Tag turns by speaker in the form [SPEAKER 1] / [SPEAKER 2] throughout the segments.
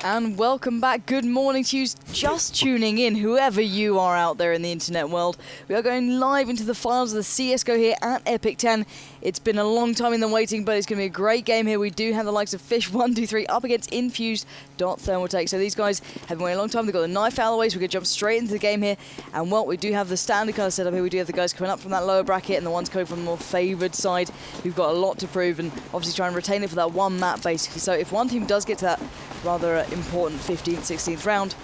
[SPEAKER 1] And welcome back. Good morning to you just tuning in, whoever you are out there in the internet world. We are going live into the finals of the CSGO here at Epic.TEN. It's been a long time in the waiting, but it's going to be a great game here. We do have the likes of fish123 up against Infused.TteSports. So these guys have been waiting a long time. They've got the knife out of the way, so we're going to jump straight into the game here. And well, we do have the standard kind of setup here. We do have the guys coming up from that lower bracket and the ones coming from the more favoured side. We've got a lot to prove and obviously try and retain it for that one map, basically. So if one team does get to that rather important 15th, 16th round,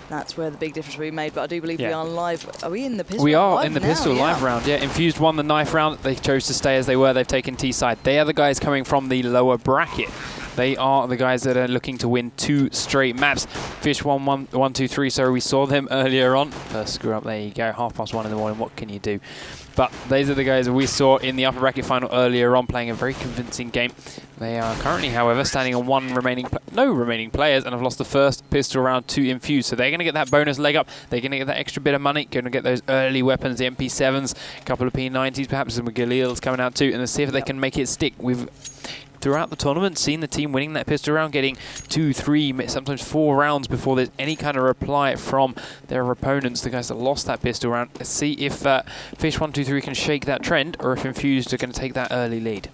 [SPEAKER 1] that's where the big difference will be made. But I do believe we are live. Are we in the pistol?
[SPEAKER 2] We are in the
[SPEAKER 1] now?
[SPEAKER 2] pistol live round, yeah. Infused won the knife round. They chose to stay as they were. They've taken T side. They are the guys coming from the lower bracket. They are the guys that are looking to win 2 straight maps. Fish123, so we saw them earlier on. First screw up, there you go. 1:30 in the morning, what can you do? But these are the guys that we saw in the upper bracket final earlier on, playing a very convincing game. They are currently, however, standing on no remaining players, and have lost the first pistol round to Infused. So they're going to get that bonus leg up. They're going to get that extra bit of money. Going to get those early weapons, the MP7s, a couple of P90s, perhaps some Galils coming out too, and to see if they can make it stick. We've throughout the tournament seen the team winning that pistol round, getting 2, 3, sometimes 4 rounds before there's any kind of reply from their opponents, the guys that lost that pistol round. Let's see if Fish123 can shake that trend, or if Infused are going to take that early lead.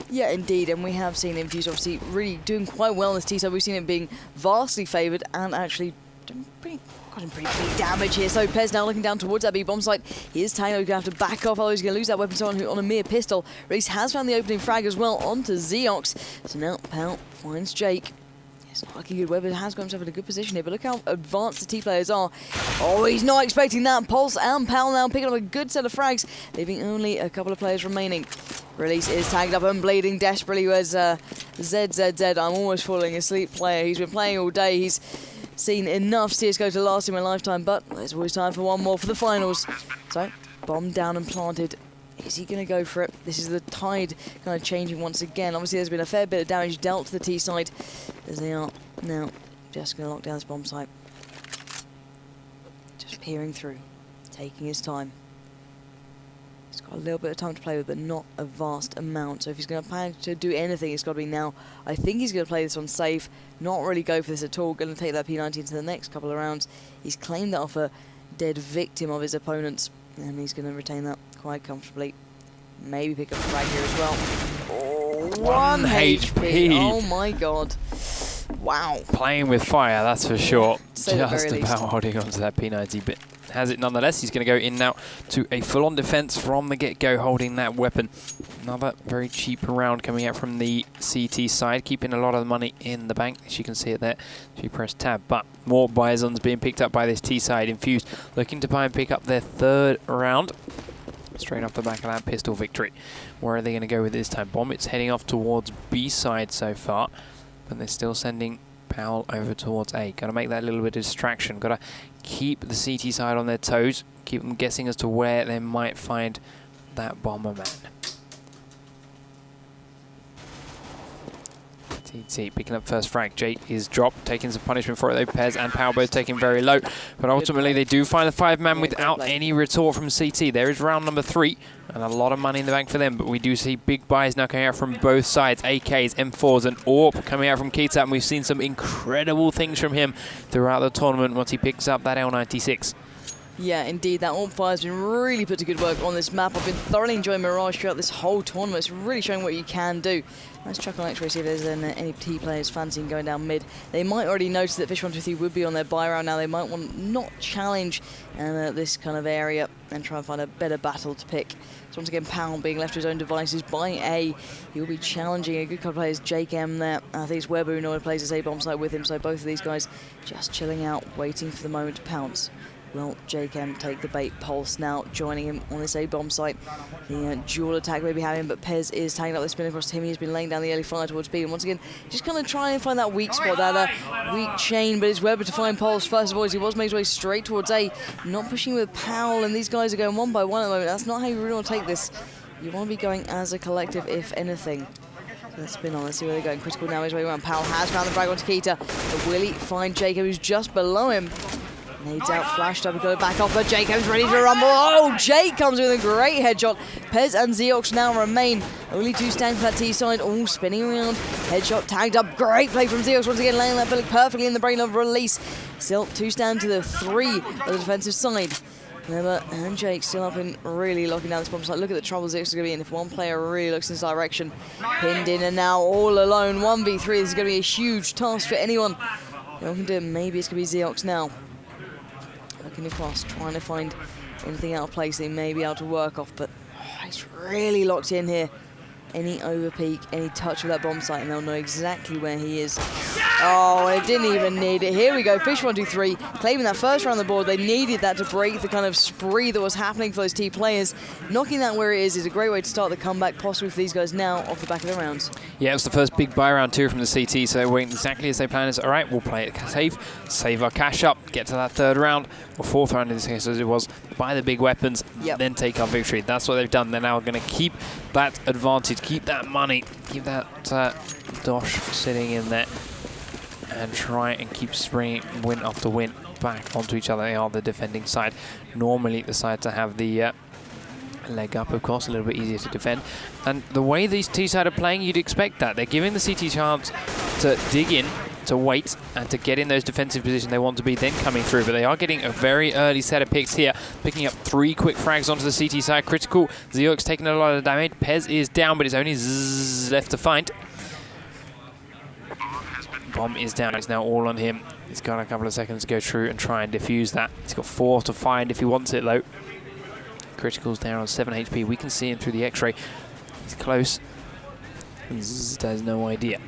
[SPEAKER 2] Yeah, indeed, and we have seen Infused obviously really doing quite well in this T-side. We've seen it being vastly favoured and actually doing got him pretty big damage here. So Pez now looking down towards that B bomb site. He is tagged. He's going to have to back off, otherwise he's going to lose that weapon. Someone who on a mere pistol. Reese has found the opening frag as well onto Zeox. So now Pal finds Jake. It's not looking good. Weber has got himself in a good position here, but look how advanced the T players are. Oh, he's not expecting that. Pulse and Pal now picking up a good set of frags, leaving only a couple of players remaining. Release is tagged up and bleeding desperately. Where's ZZZ? I'm almost falling asleep player. He's been playing all day. He's seen enough CSGO to last him a lifetime, but there's always time for one more for the finals. So, bomb down and planted. Is he going to go for it? This is the tide kind of changing once again. Obviously, there's been a fair bit of damage dealt to the T side, as they are now just going to lock down this bomb site. Just peering through, taking his time. He's got a little bit of time to play with, but not a vast amount. So if he's going to plan to do anything, it's got to be now. I think he's going to play this one safe, not really go for this at all. Going to take that P90 into the next couple of rounds. He's claimed that off a dead victim of his opponents, and he's going to retain that quite comfortably. Maybe pick up a frag here as well. Oh, 1 HP. Oh my god. Wow. Playing with fire, that's for sure. Just about holding on to that P90, but has it nonetheless. He's going to go in now to a full-on defense from the get-go, holding that weapon. Another very cheap round coming out from the CT side, keeping a lot of the money in the bank, as you can see it there if you press tab. But more Bisons being picked up by this T side. Infused looking to try and pick up their 3rd round. Straight off the back of that pistol victory. Where are they going to go with this time? Bomb, it's heading off towards B side so far, but they're still sending Powell over towards A. Got to make that little bit of distraction. Got to keep the CT side on their toes. Keep them guessing as to where they might find that bomber man. TT picking up first frag. Jake is dropped, taking some punishment for it though. Pez and Powell both taking very low. But ultimately they do find a 5-man without any retort from CT. There is round number 3. And a lot of money in the bank for them, but we do see big buys now coming out from both sides. AKs, M4s, and AWP coming out from Kettering, and we've seen some incredible things from him throughout the tournament once he picks up that L96. Yeah, indeed, that AWP fire has been really put to good work on this map. I've been thoroughly enjoying Mirage throughout this whole tournament. It's really showing what you can do. Let's check on X-ray, see if there's any T players fancying going down mid. They might already notice that fish123 would be on their buy round now. They might want not challenge this kind of area and try and find a better battle to pick. So once again, Powell being left to his own devices by A. He'll be challenging a good couple of players. Jake M there. I think it's Weber who normally plays this A bomb site with him. So both of these guys just chilling out, waiting for the moment to pounce. Will Jake M take the bait? Pulse now joining him on this A-bomb site. The dual attack may be having, but Pez is tagging up the spin across to him. He's been laying down the early fire towards B. And once again, just kind of trying to find that weak spot, that weak chain. But it's Weber to find Pulse first of all, as he was making his way straight towards A. Not pushing with Powell, and these guys are going one by one at the moment. That's not how you really want to take this. You want to be going as a collective, if anything. So let's spin on, let's see where they're going. Critical now his way around. Powell has found the frag onto Keita. But will he find Jacob, who's just below him?
[SPEAKER 1] Nades out, flashed up, got it back off, but Jake comes ready to rumble. Oh, Jake comes with a great headshot. Pez and Zeox now remain only 2 standing for that T side, all spinning around. Headshot tagged up, great play from Zeox once again, laying that bullet perfectly in the brain of release. Still 2 stand to the 3 of the defensive side. Weber and Jake still up in really locking down this bomb site. Look at the trouble Zeox is going to be in if one player really looks in this direction. Pinned in and now all alone, 1v3. This is going to be a huge task for anyone. No one can do it. Maybe it's going to be Zeox now. Looking across, trying to find anything out of place they may be able to work off, but he's really locked in here. Any overpeak, any touch of that bomb site, and they'll know exactly where he is. Oh, it didn't even need it. Here we go, fish123 claiming that first round on the board. They needed that to break the kind of spree that was happening for those T players. Knocking that where it is a great way to start the comeback, possibly for these guys now off the back of the rounds. Yeah,
[SPEAKER 2] it's the first big buy round too from the CT, so they're waiting exactly as they planned. Is all right, we'll play it safe, save our cash up, get to that 3rd round, or 4th round in this case as it was, buy the big weapons, then take our victory. That's what they've done. They're now going to keep that advantage, keep that money, keep that dosh sitting in there, and try and keep springing win after win back onto each other. They are the defending side. Normally the side to have the leg up, of course, a little bit easier to defend. And the way these T-side are playing, you'd expect that. They're giving the CT chance to dig in, to wait, and to get in those defensive positions they want to be, then coming through. But they are getting a very early set of picks here, picking up 3 quick frags onto the CT side. Critical, Zeox taking a lot of damage. Pez is down, but it's only Zzz left to find. Bomb is down, it's now all on him. He's got a couple of seconds to go through and try and defuse that. He's got 4 to find if he wants it, though. Critical's down on 7 HP. We can see him through the X-ray. He's close. Zzz has no idea.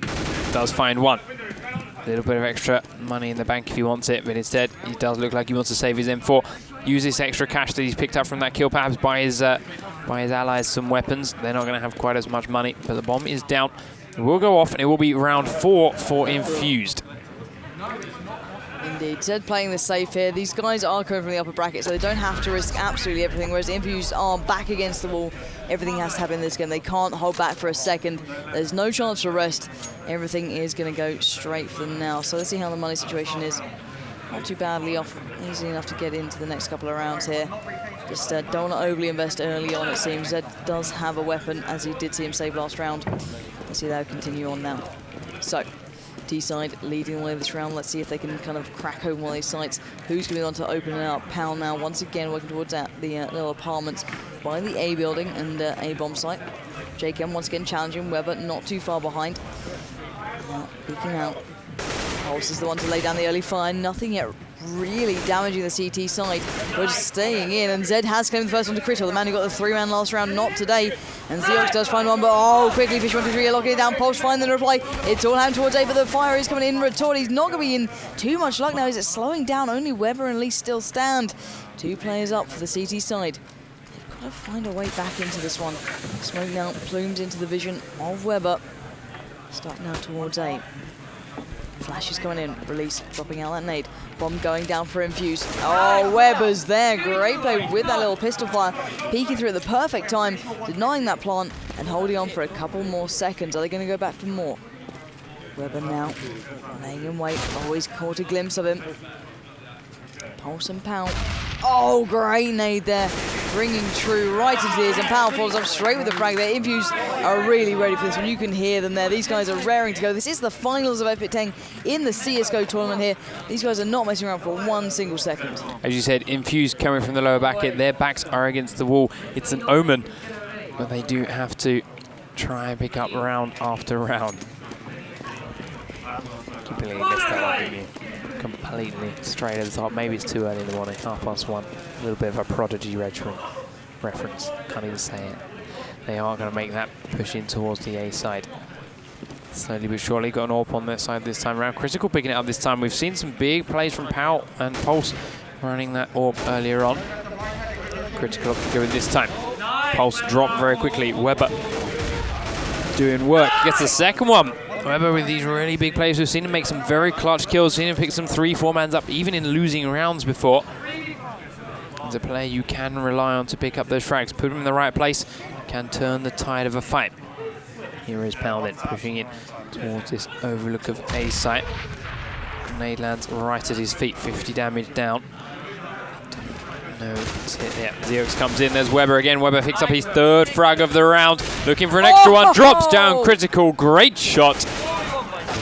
[SPEAKER 2] Does find 1. A little bit of extra money in the bank if he wants it, but instead he does look like he wants to save his M4. Use this extra cash that he's picked up from that kill, perhaps buy his allies some weapons. They're not going to have quite as much money, but the bomb is down. It will go off, and it will be round 4 for Infused.
[SPEAKER 1] Indeed, Zed playing this safe here. These guys are coming from the upper bracket, so they don't have to risk absolutely everything, whereas Infused are back against the wall. Everything has to happen in this game. They can't hold back for a second. There's no chance for rest. Everything is going to go straight for them now. So let's see how the money situation is. Not too badly off, easy enough to get into the next couple of rounds here. Just don't want to overly invest early on, it seems. Zed does have a weapon, as he did see him save last round. Let's see that continue on now. So, T-side leading the way this round. Let's see if they can kind of crack open one of these sites. Who's going to be on to open it up? Pal now, once again, working towards the little apartments by the A building and A bomb site. JKM once again challenging Weber, not too far behind. Now, peeking out. Pulse is the one to lay down the early fire. Nothing yet really damaging the CT side. We're just staying in, and Zed has claimed the first one to Critical, the man who got the 3-man last round, not today. And Zeox does find 1, but oh, quickly fish123 locking it down. Pulse finding the reply. It's all hand towards A, but the fire is coming in retort. He's not going to be in too much luck now. Is it slowing down? Only Weber and Lee still stand. 2 players up for the CT side. They've got to find a way back into this one. Smoke now plumed into the vision of Weber. Start now towards A. Flash is coming in, release, dropping out that nade. Bomb going down for Infuse. Oh, Weber's there. Great play with that little pistol fire. Peeking through at the perfect time, denying that plant and holding on for a couple more seconds. Are they going to go back for more? Weber now laying in wait. Always caught a glimpse of him. Pulse and Powell. Oh, great nade there. Bringing true right into the ears, and Powell follows up straight with the frag there. Infused are really ready for this one. You can hear them there. These guys are raring to go. This is the finals of Epic.TEN in the CSGO tournament here. These guys are not messing around for 1 single second.
[SPEAKER 2] As you said, Infused coming from the lower bracket. Their backs are against the wall. It's an omen, but they do have to try and pick up round after round. Completely missed that one, didn't you? Completely straight at the top. Maybe it's too early in the morning, 1:30. A little bit of a Prodigy reference. Can't even say it. They are going to make that push in towards the A side. Slowly but surely, got an AWP on their side this time around. Critical picking it up this time. We've seen some big plays from Powell and Pulse running that AWP earlier on. Critical up to go with this time. Pulse dropped very quickly. Weber doing work. Gets the second one. Weber with these really big plays. We've seen him make some very clutch kills. Seen him pick some 3-4-mans up, even in losing rounds before. He's a player you can rely on to pick up those frags. Put him in the right place, can turn the tide of a fight. Here is Powell then, pushing in towards this overlook of A site. Nade lands right at his feet, 50 damage down. No, yeah, Zeox comes in, there's Weber again. Weber picks up his 3rd frag of the round, looking for an extra one, drops down critical, great shot.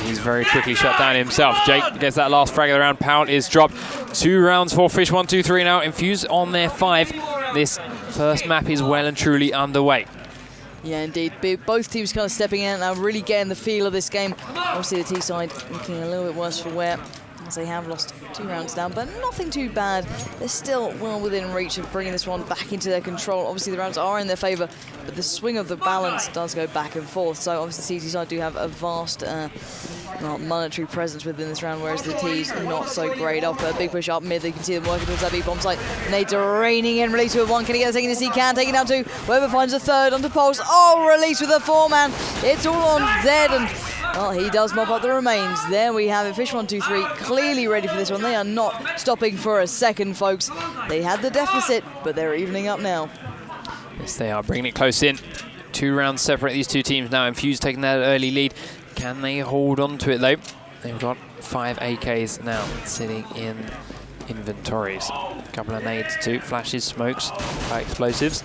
[SPEAKER 2] He's very quickly shut down himself. Jake gets that last frag of the round, Powell is dropped. 2 rounds for fish123 now, Infused on their 5. This first map is well and truly underway.
[SPEAKER 1] Yeah, indeed. Both teams kind of stepping in now, really getting the feel of this game. Obviously, the T side looking a little bit worse for wear, as they have lost 2 rounds down, but nothing too bad. They're still well within reach of bringing this one back into their control. Obviously, the rounds are in their favour, but the swing of the balance does go back and forth. So, obviously, the CT side do have a vast monetary presence within this round, whereas the T's not so great. Off a big push up mid, you can see them working towards that B-bomb site. Nades are raining in, release with 1. Can he get a second? Yes, he can. Take it down 2. Weber finds a 3rd onto Pulse. Oh, release with a 4-man. It's all on Zed, and well, he does mop up the remains. There we have it. fish123 clearly ready for this one. They are not stopping for a second, folks. They had the deficit, but they're evening up now.
[SPEAKER 2] Yes, they are bringing it close in. 2 rounds separate these 2 teams now. Infused taking that early lead. Can they hold on to it, though? They've got 5 AKs now sitting in inventories. A couple of nades too. Flashes, smokes, high explosives.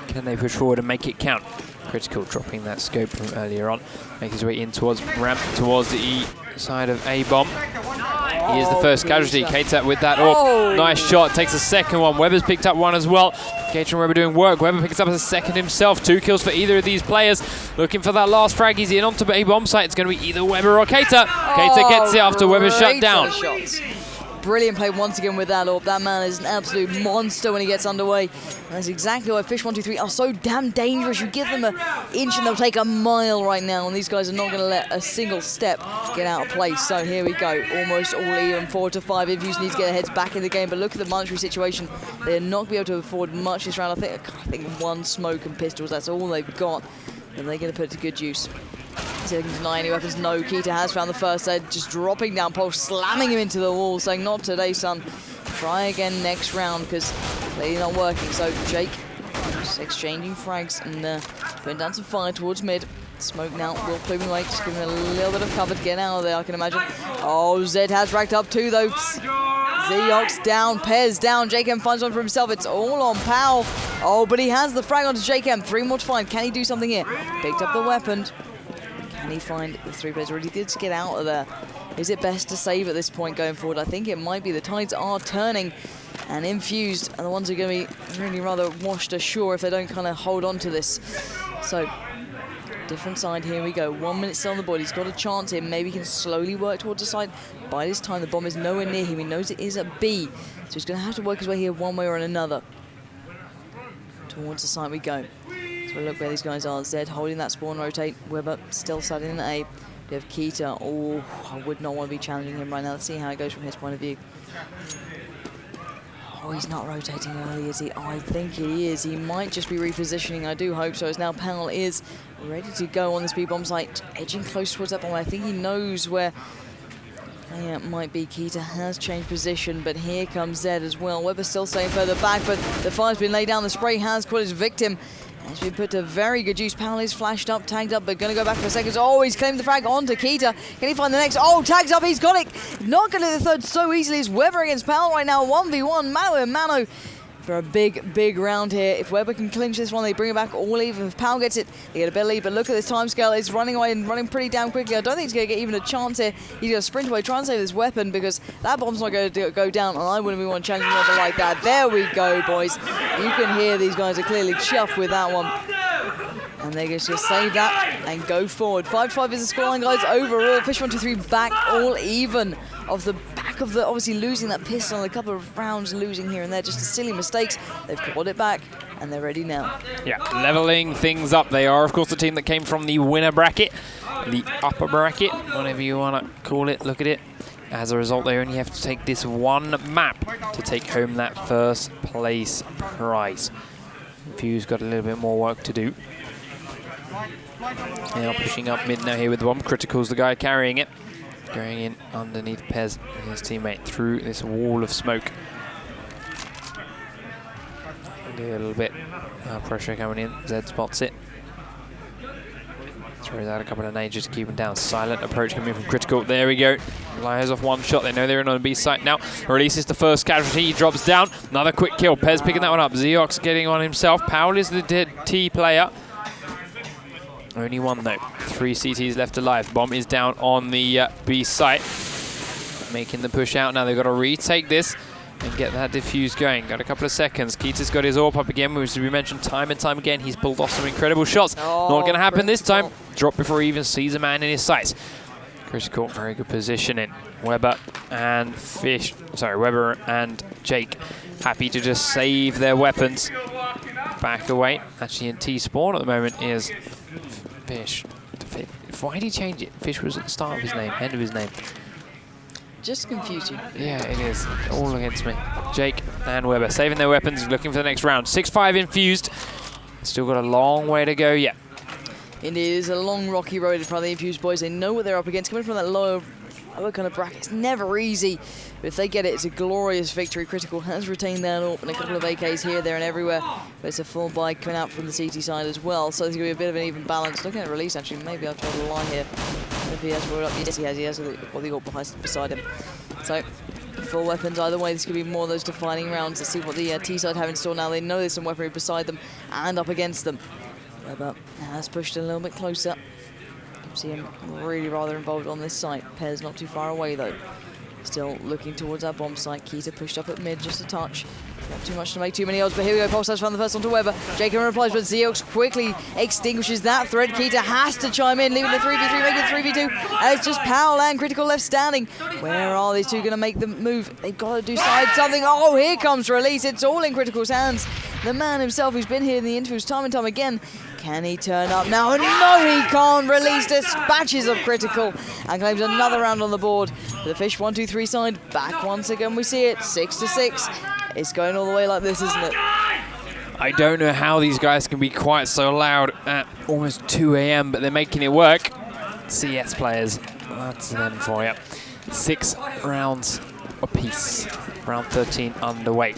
[SPEAKER 2] Can they push forward and make it count? Critical dropping that scope from earlier on. Make his way in towards ramp, towards the E side of A-bomb. He is the first casualty. Keita with that AWP. Nice shot. Takes a second one. Weber's picked up one as well. Keita and Weber doing work. Weber picks up a second himself. 2 kills for either of these players. Looking for that last frag. He's in onto A-bomb site. It's going to be either Weber or Keita. Keita gets it after Weber's shut down.
[SPEAKER 1] Brilliant play once again with that AWP. That man is an absolute monster when he gets underway. And that's exactly why fish123 are so damn dangerous. You give them an inch and they'll take a mile right now. And these guys are not going to let a single step get out of place. So here we go. Almost all even. 4-5. Infused need to get their heads back in the game. But look at the monetary situation. They're not going to be able to afford much this round. I think 1 smoke and pistols. That's all they've got. And they're going to put it to good use. So they can deny any weapons. No, Keita has found the first aid, just dropping down Pulse, slamming him into the wall, saying, not today, son. Try again next round, because clearly not working. So Jake just exchanging frags and putting down some fire towards mid. Smoke now, will plume away, just giving him a little bit of cover to get out of there, I can imagine. Oh, Zed has racked up 2, though. Zeox down, Pez down, JKM finds one for himself. It's all on Powell. Oh, but he has the frag onto JKM. 3 more to find. Can he do something here? Picked up the weapon. Can he find the 3 players really good to get out of there? Is it best to save at this point going forward? I think it might be. The tides are turning, and Infused are the ones who are going to be really rather washed ashore if they don't kind of hold on to this. So, different side, here we go. 1 minute still on the board. He's got a chance here. Maybe he can slowly work towards the side. By this time, the bomb is nowhere near him. He knows it is at B, so he's going to have to work his way here one way or another. Towards the side we go. So we'll look where these guys are. Zed holding that spawn rotate. Weber still sitting in A. We have Keita. Oh, I would not want to be challenging him right now. Let's see how it goes from his point of view. Oh, he's not rotating early, is he? Oh, I think he is. He might just be repositioning. I do hope so, as now Powell is ready to go on this B-bomb site, edging close towards that bomb. I think he knows where it might be. Keita has changed position, but here comes Zed as well. Weber still staying further back, but the fire's been laid down. The spray has caught his victim. It's been put to very good use. Powell is flashed up, tagged up, but going to go back for a second. Oh, he's claimed the frag onto Keita. Can he find the next? Oh, tags up, he's got it. Not going to the third so easily. It's Weber against Powell right now. 1v1, mano and mano. For a big, big round here. If Weber can clinch this one, they bring it back all even. If Powell gets it, they get a bit of lead. But look at this timescale. It's running away and running pretty damn quickly. I don't think he's going to get even a chance here. He's going to sprint away, try and save this weapon, because that bomb's not going to go down. And I wouldn't be one challenging Weber like that. There we go, boys. You can hear these guys are clearly chuffed with that one. And they're just going to save that and go forward. 5-5 is the scoreline, guys. Overall, fish123 back all even. Off the back of the, obviously losing that pistol and a couple of rounds losing here and there, just silly mistakes. They've got it back and they're ready now.
[SPEAKER 2] Yeah, leveling things up. They are, of course, the team that came from the winner bracket, the upper bracket, whatever you want to call it, look at it. As a result, they only have to take this one map to take home that first place prize. Infused got a little bit more work to do. They are pushing up mid now here with the bomb. Critical's the guy carrying it. Going in underneath Pez and his teammate through this wall of smoke. A little bit pressure coming in. Zed spots it. Throws out a couple of nades to keep him down. Silent approach coming from Critical. There we go. Liars off one shot. They know they're in on the B site now. Releases the first casualty. He drops down. Another quick kill. Pez picking that one up. Zeox getting on himself. Powell is the T player. Only one though. 3 CTs left alive. Bomb is down on the B site. Making the push out now. They've got to retake this and get that diffuse going. Got a couple of seconds. Keita's got his AWP up again, which we mentioned time and time again. He's pulled off some incredible shots. Not going to happen this time. Drop before he even sees a man in his sights. Critical, very good positioning. Weber and Weber and Jake happy to just save their weapons. Back away. Actually in T spawn at the moment is Fish. Why did he change it? Fish was at the start of his name, end of his name.
[SPEAKER 1] Just confusing.
[SPEAKER 2] Yeah, it is. All against me. Jake and Weber saving their weapons, looking for the next round. 6-5 Infused. Still got a long way to go yet.
[SPEAKER 1] Indeed, it is a long, rocky road in front of the Infused boys. They know what they're up against. Coming from that lower kind of bracket, it's never easy. But if they get it, it's a glorious victory. Critical has retained their AWP and a couple of AKs here, there, and everywhere. But it's a full buy coming out from the CT side as well. So there's going to be a bit of an even balance. Looking at release, actually, maybe I've told a lie here. If he has rolled up, yes, he has. He has the AWP beside him. So full weapons either way. This could be more of those defining rounds. Let's see what the T side have in store now. They know there's some weaponry beside them and up against them. Weber has pushed a little bit closer. You can see him really rather involved on this site. Pez not too far away though. Still looking towards our bomb site. Keita pushed up at mid just a touch. Not too much to make too many odds, but here we go. Pulse has found the first one to Weber. Jacob replies, but Zeox quickly extinguishes that threat. Keita has to chime in, leaving the 3v3, making it 3v2. And it's just Powell and Critical left standing. Where are these two going to make the move? They've got to decide something. Oh, here comes Release. It's all in Critical's hands. The man himself who's been here in the interviews time and time again. Can he turn up now? No, he can't. Release dispatches of Critical and claims another round on the board. The fish123 side back once again. We see it 6-6. It's going all the way like this, isn't it?
[SPEAKER 2] I don't know how these guys can be quite so loud at almost 2 AM, but they're making it work. CS players, that's them for you. 6 rounds apiece. Round 13 underway.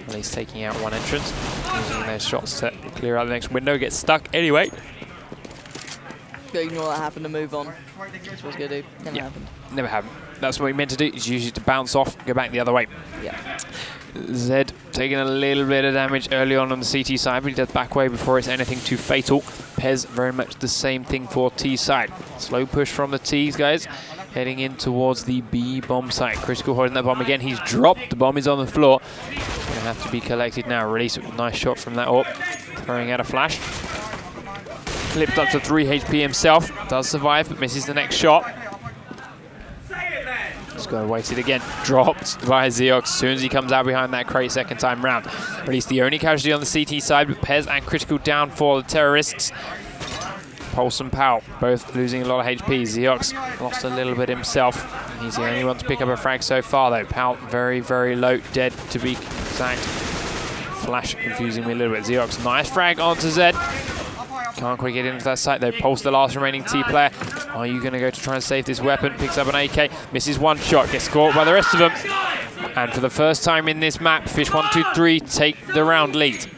[SPEAKER 2] At least taking out one entrance, using those shots to clear out the next window, get stuck anyway.
[SPEAKER 1] Ignore that happened to move on. That's what it's going to do. Never happened. Never
[SPEAKER 2] happened. That's what he meant to do. It's usually to bounce off, go back the other way.
[SPEAKER 1] Yeah.
[SPEAKER 2] Zed taking a little bit of damage early on the CT side, but he does back away before it's anything too fatal. Pez very much the same thing for T side. Slow push from the T's, guys. Heading in towards the B bomb site. Critical holding that bomb again. He's dropped. The bomb is on the floor. Gonna have to be collected now. Release. Nice shot from that AWP. Throwing out a flash. Clipped up to 3 HP himself. Does survive, but misses the next shot. Just got to wait it again. Dropped by Zeox as soon as he comes out behind that crate second time round. Release the only casualty on the CT side, but Pez and Critical down for the terrorists. Pulse and Powell both losing a lot of HP. Zeox lost a little bit himself. He's the only one to pick up a frag so far though. Powell very, very low, dead to be exact. Flash confusing me a little bit. Zeox, nice frag onto Zed. Can't quite get into that site though. Pulse, the last remaining T player. Are you going to go to try and save this weapon? Picks up an AK, misses one shot, gets caught by the rest of them. And for the first time in this map, fish123 take the round lead.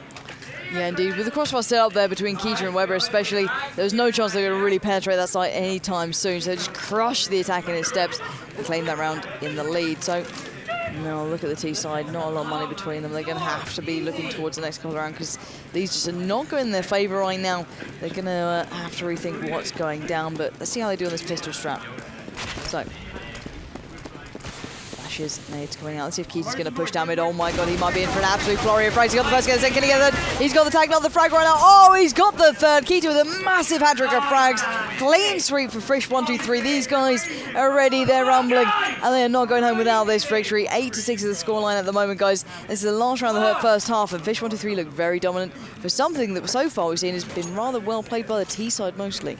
[SPEAKER 1] Yeah, indeed. With the crossfire set up there between Keita and Weber especially, there's no chance they're going to really penetrate that site anytime soon. So they just crush the attack in its steps and claim that round in the lead. So now look at the T side, not a lot of money between them. They're going to have to be looking towards the next couple of rounds because these just are not going in their favour right now. They're going to have to rethink what's going down, but let's see how they do on this pistol strap. So, flashes, nades coming out. Let's see if Keita's going to push down mid. Oh my god, he might be in for an absolute flurry of frags. He got the first, get the second, get the third. He's got the tag, not the frag right now. Oh, he's got the third. Keita with a massive hat-trick of frags. Clean sweep for fish123. These guys are ready, they're rumbling, and they are not going home without this victory. 8-6 is the scoreline at the moment, guys. This is the last round of the first half, and fish123 look very dominant for something that so far we've seen has been rather well played by the T side mostly.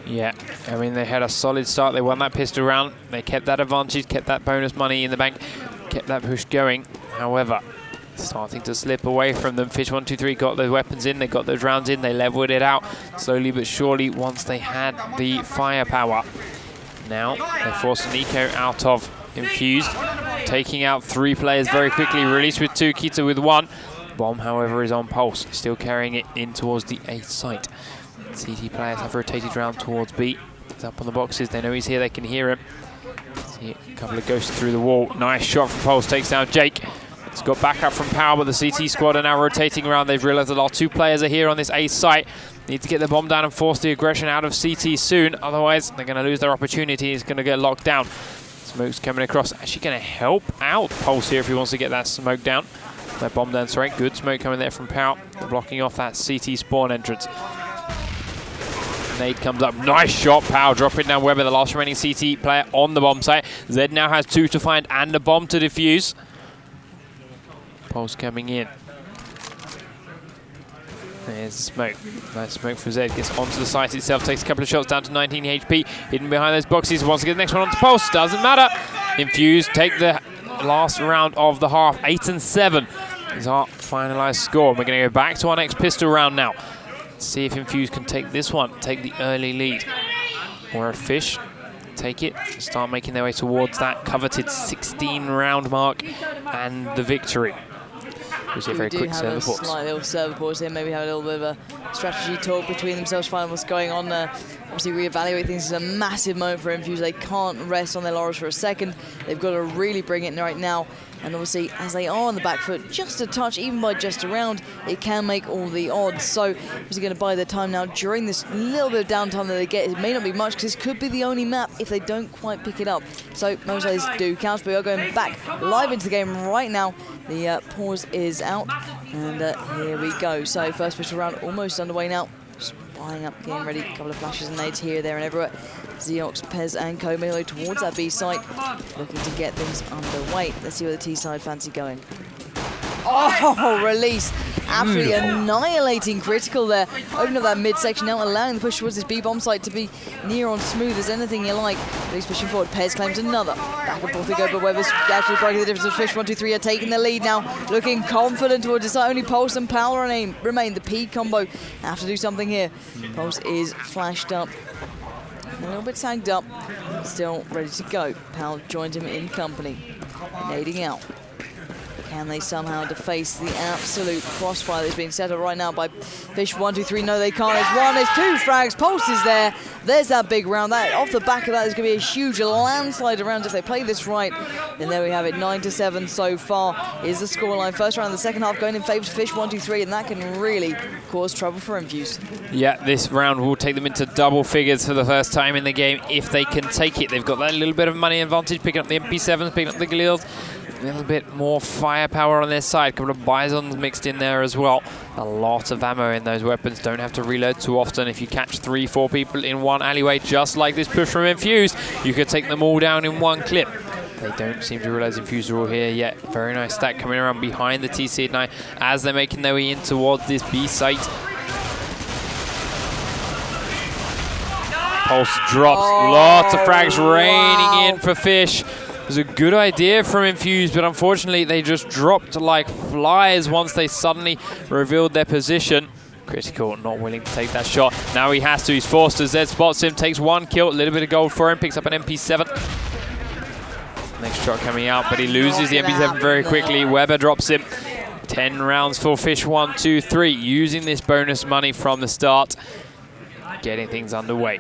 [SPEAKER 2] Yeah, I mean, they had a solid start. They won that pistol round. They kept that advantage, kept that bonus money in the bank, kept that push going. However, starting to slip away from them. fish123 got those weapons in, they got those rounds in, they leveled it out slowly but surely once they had the firepower. Now, they force an eco out of Infused, taking out 3 players very quickly. Release with 2, Keita with 1. Bomb, however, is on Pulse, still carrying it in towards the A site. CT players have rotated round towards B. He's up on the boxes. They know he's here. They can hear him. See a couple of ghosts through the wall. Nice shot from Pulse. Takes down Jake. He's got backup from Power, but the CT squad are now rotating around. They've realized that our 2 players are here on this A site. Need to get the bomb down and force the aggression out of CT soon. Otherwise, they're going to lose their opportunity. He's going to get locked down. Smoke's coming across. Actually going to help out Pulse here if he wants to get that smoke down. That bomb down, sorry. Good smoke coming there from Power. They're blocking off that CT spawn entrance. Nade comes up. Nice shot, Power dropping down Weber, the last remaining CT player on the bomb site. Zed now has 2 to find and a bomb to defuse. Pulse coming in. There's the smoke. Nice smoke for Zed. Gets onto the site itself. Takes a couple of shots down to 19 HP. Hidden behind those boxes. Wants to get the next one onto Pulse. Doesn't matter. Infused take the last round of the half. 8 and 7 is our finalized score. We're going to go back to our next pistol round now. See if Infused can take this one, take the early lead. Or a Fish, take it, start making their way towards that coveted 16-round mark and the victory. We see a very quick server pause.
[SPEAKER 1] Slight little server pause here, maybe have a little bit of a strategy talk between themselves, find what's going on there. Obviously reevaluate things. It's a massive moment for Infused. They can't rest on their laurels for a second. They've got to really bring it right now. And obviously, as they are on the back foot, just a touch, even by just a round, it can make all the odds. So, he's going to buy their time now during this little bit of downtime that they get. It may not be much, because this could be the only map if they don't quite pick it up. So, most of these do count, but we are going back live into the game right now. The pause is out, and here we go. So, first pistol round almost underway now. Just buying up, getting ready. A couple of flashes and nades here, there, and everywhere. Xeox, Pez, and Co melee towards that B site, looking to get things underway. Let's see where the T side fancy going. Oh, release. Absolutely annihilating Critical there. Opening up that midsection now, allowing the push towards this B-bomb site to be near on smooth as anything you like. Release pushing forward. Pez claims another. Back and forth we go, but Weber's actually breaking the difference. fish123 are taking the lead now. Looking confident towards the site. Only Pulse and Power remain. The P combo have to do something here. Pulse is flashed up. A little bit tagged up, still ready to go. Pal joins him in company, nading out. Can they somehow deface the absolute crossfire that's being set up right now by fish123? No, they can't. It's 1, it's 2 frags. Pulse is there. There's that big round. That off the back of that is going to be a huge landslide around if they play this right. And there we have it. 9 to 7 so far is the scoreline. First round of the second half going in favour of fish123, and that can really cause trouble for Infused. Yeah,
[SPEAKER 2] this round will take them into double figures for the first time in the game if they can take it. They've got that little bit of money advantage, picking up the MP7s, picking up the Galils. A little bit more firepower on their side. A couple of Bisons mixed in there as well. A lot of ammo in those weapons. Don't have to reload too often. If you catch 3-4 people in one alleyway, just like this push from Infused, you could take them all down in one clip. They don't seem to realize Infused are all here yet. Very nice stack coming around behind the TC9 as they're making their way in towards this B site. Pulse drops. Lots of frags raining in for Fish. It was a good idea from Infused, but unfortunately they just dropped like flies once they suddenly revealed their position. Critical not willing to take that shot. Now he has to. He's forced to. Zed spots him, takes 1 kill, a little bit of gold for him, picks up an MP7. Next shot coming out, but he loses the MP7 very quickly. Weber drops him. 10 rounds for fish123, using this bonus money from the start. Getting things underway.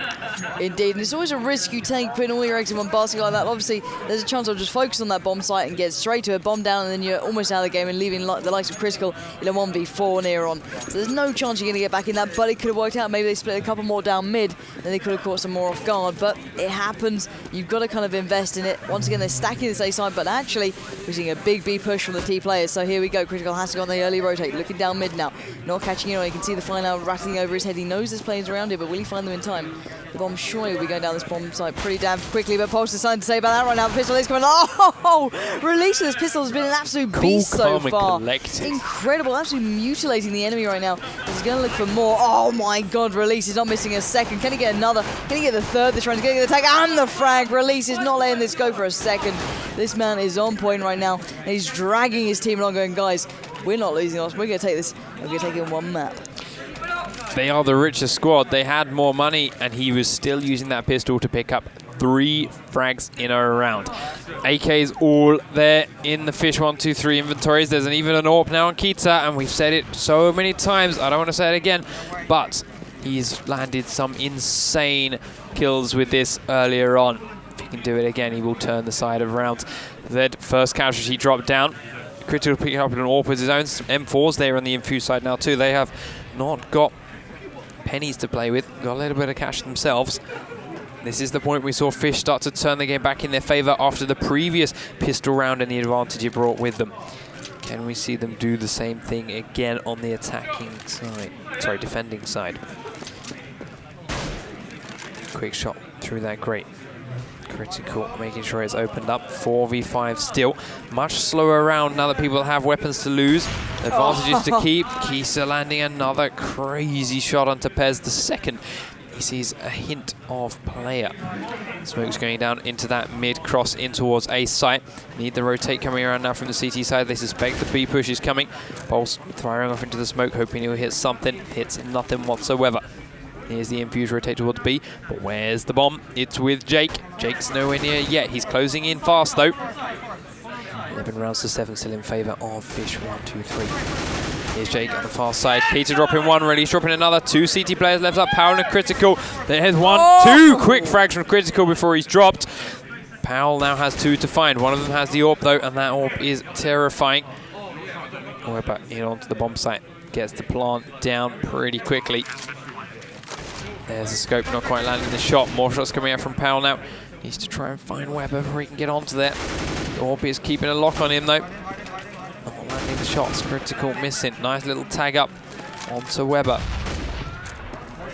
[SPEAKER 2] Indeed, and it's always a risk you take putting all your eggs in one basket like that. Obviously, there's a chance I'll just focus on that bomb site and get straight to a bomb down, and then you're almost out of the game and leaving the likes of Critical in a 1v4 near on. So there's no chance you're going to get back in that, but it could have worked out. Maybe they split a couple more down mid, then they could have caught some more off guard, but it happens. You've got to kind of invest in it. Once again, they're stacking this A side, but actually, we're seeing a big B push from the T players. So here we go. Critical has to go on the early rotate, looking down mid now. Not catching it on. You can see the fire now rattling over his head. He knows there's players around here, but will he find them in time? The bomb surely will be going down this bomb site pretty damn quickly, but Pulse has something to say about that right now. The pistol is coming. Oh! Release of this pistol has been an absolute beast so far. Incredible, absolutely mutilating the enemy right now. He's going to look for more. Oh my god, Release is not missing a second. Can he get another? Can he get the third this round? He's going to get the tag and the frag. Release is not letting this go for a second. This man is on point right now, and he's dragging his team along going, guys, we're not losing us. We're going to take this. We're going to take it in one map. They are the richest squad. They had more money, and he was still using that pistol to pick up 3 frags in a round. AKs all there in the fish123 inventories. There's even an AWP now on Kita, and we've said it so many times. I don't want to say it again, but He's landed some insane kills with this earlier on. If he can do it again, he will turn the side of rounds. That first casualty dropped down. Critical picking up an AWP with his own M4s there on the Infused side now too. They have not got pennies to play with, got a little bit of cash themselves. This is the point we saw Fish start to turn the game back in their favor after the previous pistol round and the advantage it brought with them. Can we see them do the same thing again on the attacking side? Sorry, defending side. Quick shot through that grate. Critical, making sure it's opened up. 4v5 still. Much slower round now that people have weapons to lose. Advantages to keep. Kisa landing another crazy shot onto Pez, the second. He sees a hint of player. Smoke's going down into that mid-cross in towards A site. Need the rotate coming around now from the CT side. They suspect the B push is coming. Pulse firing off into the smoke, hoping he'll hit something. Hits nothing whatsoever. Here's the Infused rotate towards B, but where's the bomb? It's with Jake. Jake's nowhere near yet. He's closing in fast though. 11 rounds to 7, still in favor of fish123. Here's Jake on the far side. Peter dropping one, Release dropping another. 2 CT players left up. Powell and Critical. There's 2 quick frags from Critical before he's dropped. Powell now has 2 to find. One of them has the AWP though, and that AWP is terrifying. Weber in onto the bomb site. Gets the plant down pretty quickly. There's the scope, not quite landing the shot. More shots coming out from Powell now. Needs to try and find Weber before he can get onto there. Orby is keeping a lock on him though. Not landing the shots. Critical missing. Nice little tag up onto Weber.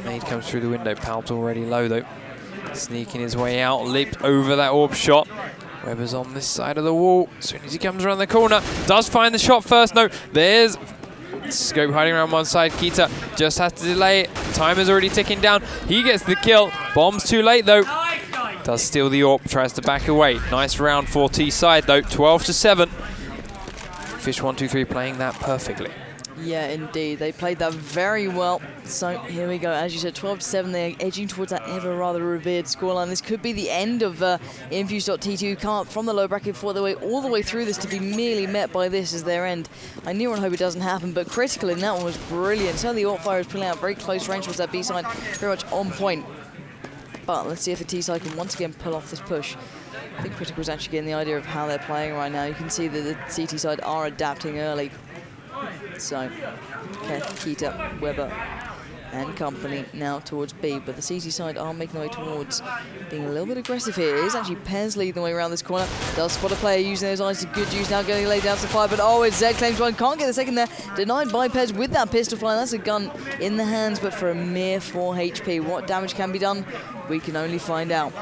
[SPEAKER 2] Nade comes through the window. Powell's already low though. Sneaking his way out. Leaped over that AWP shot. Weber's on this side of the wall. As soon as he comes around the corner, does find the shot first. No, there's Scope hiding around one side. Kita just has to delay it. Time is already ticking down. He gets the kill. Bomb's too late though. Does steal the AWP, tries to back away. Nice round for T side though. 12 to 7. fish123 playing that perfectly.
[SPEAKER 1] Yeah, indeed. They played that very well. So here we go. As you said, 12 to 7. They're edging towards that ever rather revered scoreline. This could be the end of Infused.TteSports. Can't from the low bracket fought their way all the way through this to be merely met by this as their end. I knew and hope it doesn't happen, but critical in that one was brilliant. So the AWP fire is pulling out very close range towards that B side, very much on point. But let's see if the T side can once again pull off this push. I think Critical is actually getting the idea of how they're playing right now. You can see that the CT side are adapting early. So, Kita, Weber, and company now towards B, but the CT side are making their way towards being a little bit aggressive here. It is actually Pez leading the way around this corner. Does spot a player using those eyes to good use, now getting laid down to fire, but oh, it's Zed claims one, can't get the second there. Denied by Pez with that pistol fire. That's a gun in the hands, but for a mere 4 HP. What damage can be done? We can only find out.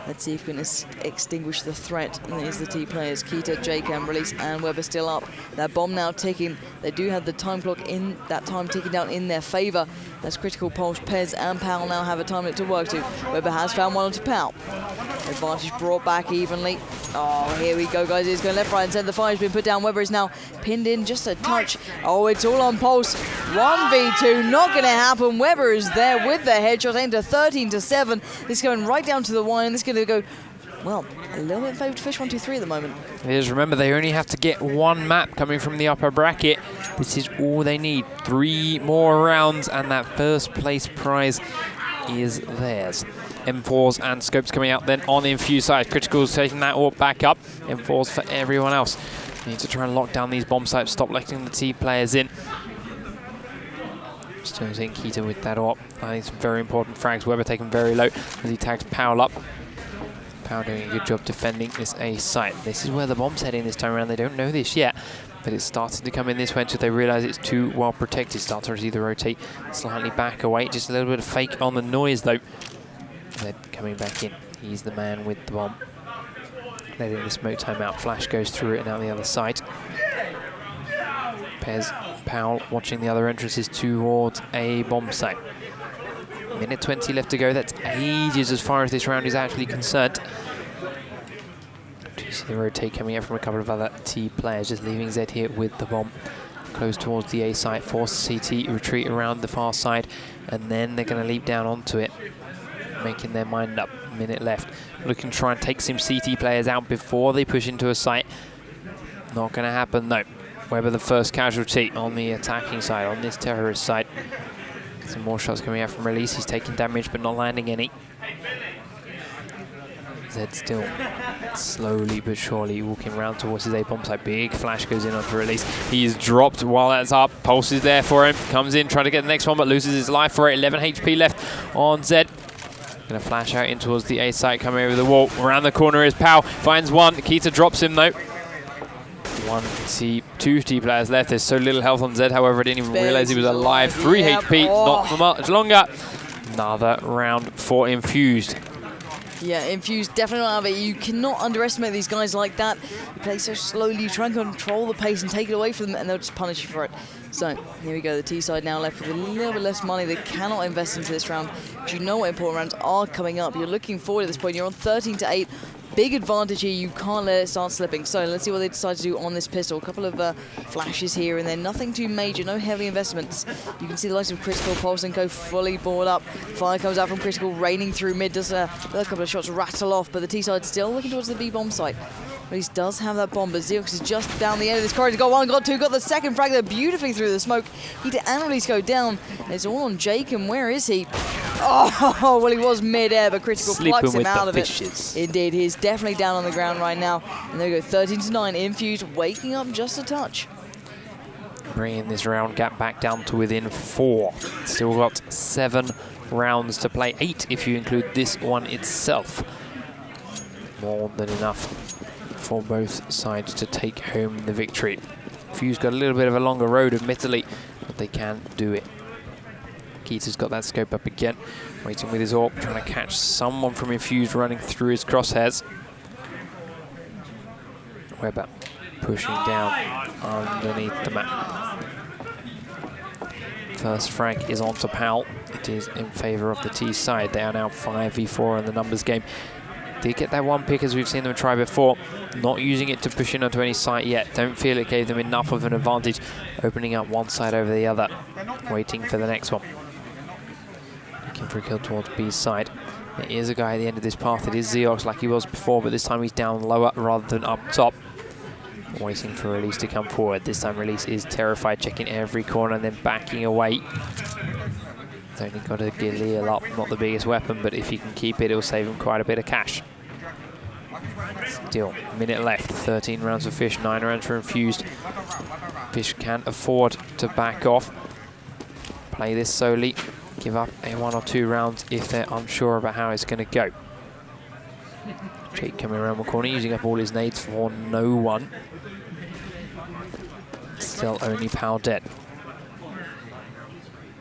[SPEAKER 1] Let's see if we can extinguish the threat. And there's the T players. Kita, Jake, and Release, and Weber still up. That bomb now ticking. They do have the time clock in, that time ticking down in their favor. That's Critical, Pulse, Pez, and Powell now have a time limit to work to. Weber has found one onto Powell. Advantage brought back evenly. Oh, here we go, guys. It's going left, right, and centre. The fire's been put down. Weber is now pinned in just a touch. Oh, it's all on Pulse. 1v2, not going to happen. Weber is there with the headshot, aimed to 13 to 7. This is going right down to the wire, and this is going to go, well, a little bit in favour to fish123 at the moment.
[SPEAKER 2] It is. Remember, they only have to get 1 map coming from the upper bracket. This is all they need. 3 more rounds, and that first place prize is theirs. M4s and scopes coming out then on the Infused side. Critical's taking that AWP back up. M4s for everyone else. Need to try and lock down these bomb sites, stop letting the T players in. Still seeing Kita with that AWP. I think some very important frags. Weber taken very low as he tags Powell up. Powell doing a good job defending this A site. This is where the bomb's heading this time around. They don't know this yet, but it's starting to come in this way until they realise it's too well protected. Starters either rotate slightly back away. Just a little bit of fake on the noise though. Then coming back in, he's the man with the bomb. Letting the smoke time out. Flash goes through it and out the other side. Pez, Powell watching the other entrances towards a bomb site. Minute 20 left to go. That's ages as far as this round is actually concerned. You see the rotate coming out from a couple of other T players, just leaving Zed here with the bomb. Close towards the A site, force CT retreat around the far side, and then they're going to leap down onto it, making their mind up. Minute left. Looking to try and take some CT players out before they push into a site. Not going to happen though. Weber the first casualty on the attacking side, on this terrorist side. Some more shots coming out from Release. He's taking damage but not landing any. Zed still slowly but surely walking around towards his A-bomb site. Big flash goes in onto Release. He's dropped while that's up. Pulse is there for him. Comes in, trying to get the next one, but loses his life for it. 11 HP left on Zed. Gonna flash out in towards the A site, coming over the wall. Around the corner is Pau. Finds one. Keita drops him though. 2 T players left. There's so little health on Zed, however, I didn't even realize he was alive. 3 HP, not for much longer. Another round for Infused.
[SPEAKER 1] Yeah, Infused definitely not have it. You cannot underestimate these guys like that. You play so slowly, you try and control the pace and take it away from them, and they'll just punish you for it. So, here we go, the T side now left with a little bit less money. They cannot invest into this round, but you know what important rounds are coming up. You're looking forward at this point. You're on 13-8. Big advantage here, you can't let it start slipping. So let's see what they decide to do on this pistol. A couple of flashes here and then, nothing too major, no heavy investments. You can see the likes of Critical Pulse and go fully board up. Fire comes out from Critical, raining through mid, does a couple of shots rattle off, but the T side still looking towards the B bomb site. Release does have that bomb, but Zeox is just down the end of this corridor. Got one, got two, got the second frag there beautifully through the smoke. Keita and Release go down. It's all on Jake, and where is he? Oh, well, he was mid-air, but Critical plucks him out of it. Indeed, he's definitely down on the ground right now. And there we go, 13-9. Infused waking up just a touch.
[SPEAKER 2] Bringing this round gap back down to within 4. Still got 7 rounds to play. 8 if you include this one itself. More than enough for both sides to take home the victory. Infused got a little bit of a longer road, admittedly, but they can do it. Keita's got that scope up again, waiting with his AWP, trying to catch someone from Infused running through his crosshairs. Weber pushing down underneath the map. First frag is onto Pal. It is in favour of the T side. They are now 5v4 in the numbers game. Did get that one pick as we've seen them try before. Not using it to push in onto any site yet. Don't feel it gave them enough of an advantage. Opening up one side over the other. Waiting for the next one. Looking for a kill towards B's side. There is a guy at the end of this path. It is Zeox like he was before, but this time he's down lower rather than up top. Waiting for Release to come forward. This time Release is terrified, checking every corner and then backing away. He's only got a Galil up, not the biggest weapon, but if he can keep it, it'll save him quite a bit of cash. Still, minute left, 13 rounds for Fish, 9 rounds for Infused. Fish can't afford to back off. Play this solely, give up a 1 or 2 rounds if they're unsure about how it's going to go. Jake coming around the corner, using up all his nades for no one. Still only Pal dead.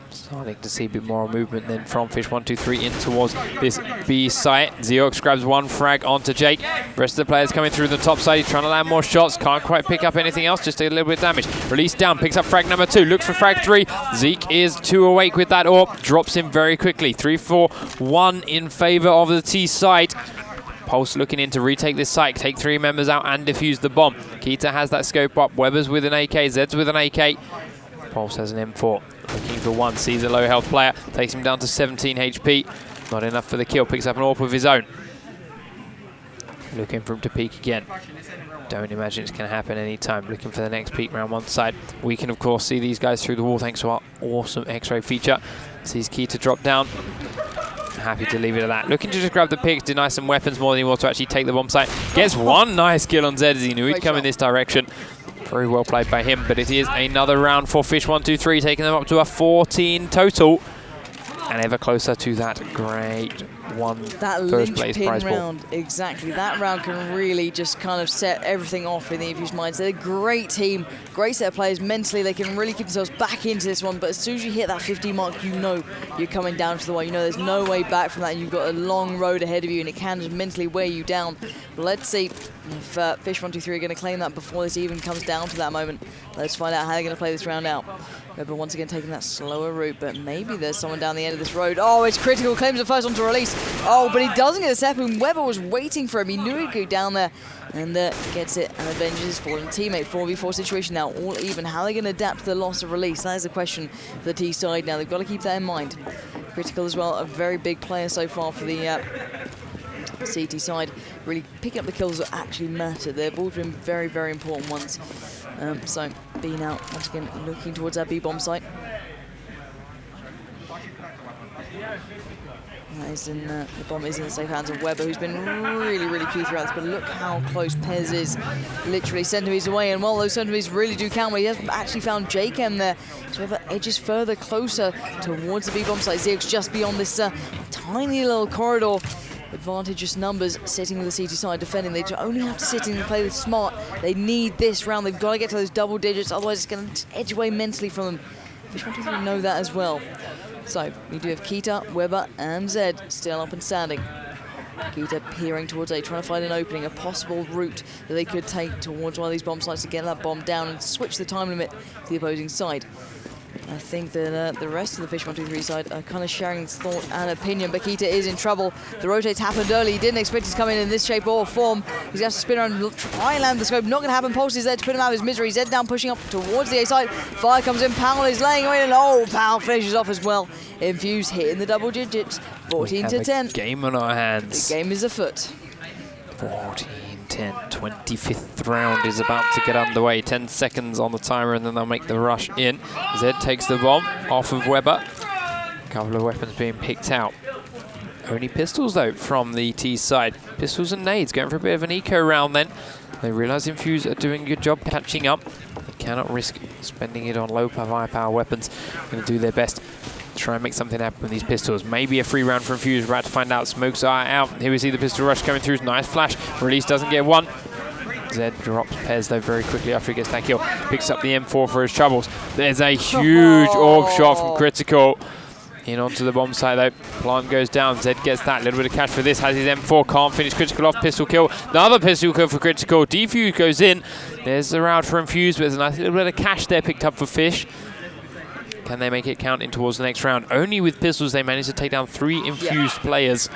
[SPEAKER 2] Starting to see a bit more movement then from fish123 in towards this B site. Zeox grabs one frag onto Jake. Rest of the players coming through the top side. He's trying to land more shots. Can't quite pick up anything else. Just a little bit of damage. Release down. Picks up frag number 2. Looks for frag 3. Zeke is too awake with that AWP. Drops him very quickly. 3-4-1 in favor of the T site. Pulse looking in to retake this site, take 3 members out and defuse the bomb. Keita has that scope up. Weber's with an AK. Zed's with an AK. Pulse has an M4. Looking for one. Sees a low health player. Takes him down to 17 HP. Not enough for the kill. Picks up an AWP of his own. Looking for him to peek again. Don't imagine it's going to happen anytime. Looking for the next peek round one side. We can, of course, see these guys through the wall thanks to our awesome X-ray feature. Sees Keita drop down. Happy to leave it at that. Looking to just grab the picks, deny some weapons more than he wants to actually take the bomb site. Gets one nice kill on Zed as he knew he'd come in this direction. Very well played by him, but it is another round for fish123, taking them up to a 14 total. And ever closer to that great first place prize
[SPEAKER 1] round.
[SPEAKER 2] Ball.
[SPEAKER 1] Exactly. That round can really just kind of set everything off in the Infused minds. They're a great team, great set of players. Mentally, they can really keep themselves back into this one. But as soon as you hit that 50 mark, you know you're coming down to the wire. You know there's no way back from that. You've got a long road ahead of you, and it can just mentally wear you down. But let's see if fish123 are going to claim that before this even comes down to that moment. Let's find out how they're going to play this round out. Weber once again taking that slower route, but maybe there's someone down the end of this road. Oh, it's Critical, claims the first one to Release. Oh, but he doesn't get the second. Weber was waiting for him. He knew he'd go down there, and gets it and avenges his fallen teammate. 4v4 situation now, all even. How are they going to adapt to the loss of Release? That is the question for the T side now. They've got to keep that in mind. Critical as well, a very big player so far for the CT side, really picking up the kills that actually matter. They've all been very, very important ones. So, B now, once again, looking towards that B-bomb site. That is in, the bomb is in the safe hands of Weber, who's been really, really key throughout this. But look how close Pez is, literally centimetres away. And while those centimetres really do count, he has actually found JChem there. So Weber edges further closer towards the B-bomb site. Zeox just beyond this tiny little corridor. Advantageous numbers sitting with the CT side defending. They only have to sit in and play this smart. They need this round. They've got to get to those double digits, otherwise it's going to edge away mentally from them. fish123 know that as well. So we do have Kita, Weber, and Zed still up and standing. Kita peering towards A, trying to find an opening, a possible route that they could take towards one of these bomb sites to get that bomb down and switch the time limit to the opposing side. I think that the rest of the fish123 side are kind of sharing this thought and opinion, but Kita is in trouble. The rotates happened early. He didn't expect it to come in this shape or form. He's got to spin around and try and land the scope. Not going to happen. Pulse is there to put him out of his misery. Zed down, pushing up towards the A side. Fire comes in. Powell is laying away, and Powell finishes off as well. Infused hitting the double digits. 14-10.
[SPEAKER 2] Game on our hands.
[SPEAKER 1] The game is afoot.
[SPEAKER 2] 14-10. 25th round is about to get underway. 10 seconds on the timer, and then they'll make the rush in. Zed takes the bomb off of Weber. A couple of weapons being picked out. Only pistols, though, from the T side. Pistols and nades going for a bit of an eco round then. They realise Infused are doing a good job catching up. They cannot risk spending it on low firepower weapons. Going to do their best. Try and make something happen with these pistols. Maybe a free round for Infused. We're about to find out. Smokes are out. Here we see the pistol rush coming through. Nice flash. Release doesn't get one. Zed drops Pez though very quickly after he gets that kill. Picks up the M4 for his troubles. There's a huge orb shot from Critical. In onto the bomb site though. Plant goes down. Zed gets that. A little bit of cash for this. Has his M4. Can't finish Critical off. Pistol kill. Another pistol kill for Critical. Defuse goes in. There's the round for Infused, but there's a nice little bit of cash there picked up for Fish. Can they make it count in towards the next round? Only with pistols they managed to take down 3 Infused players.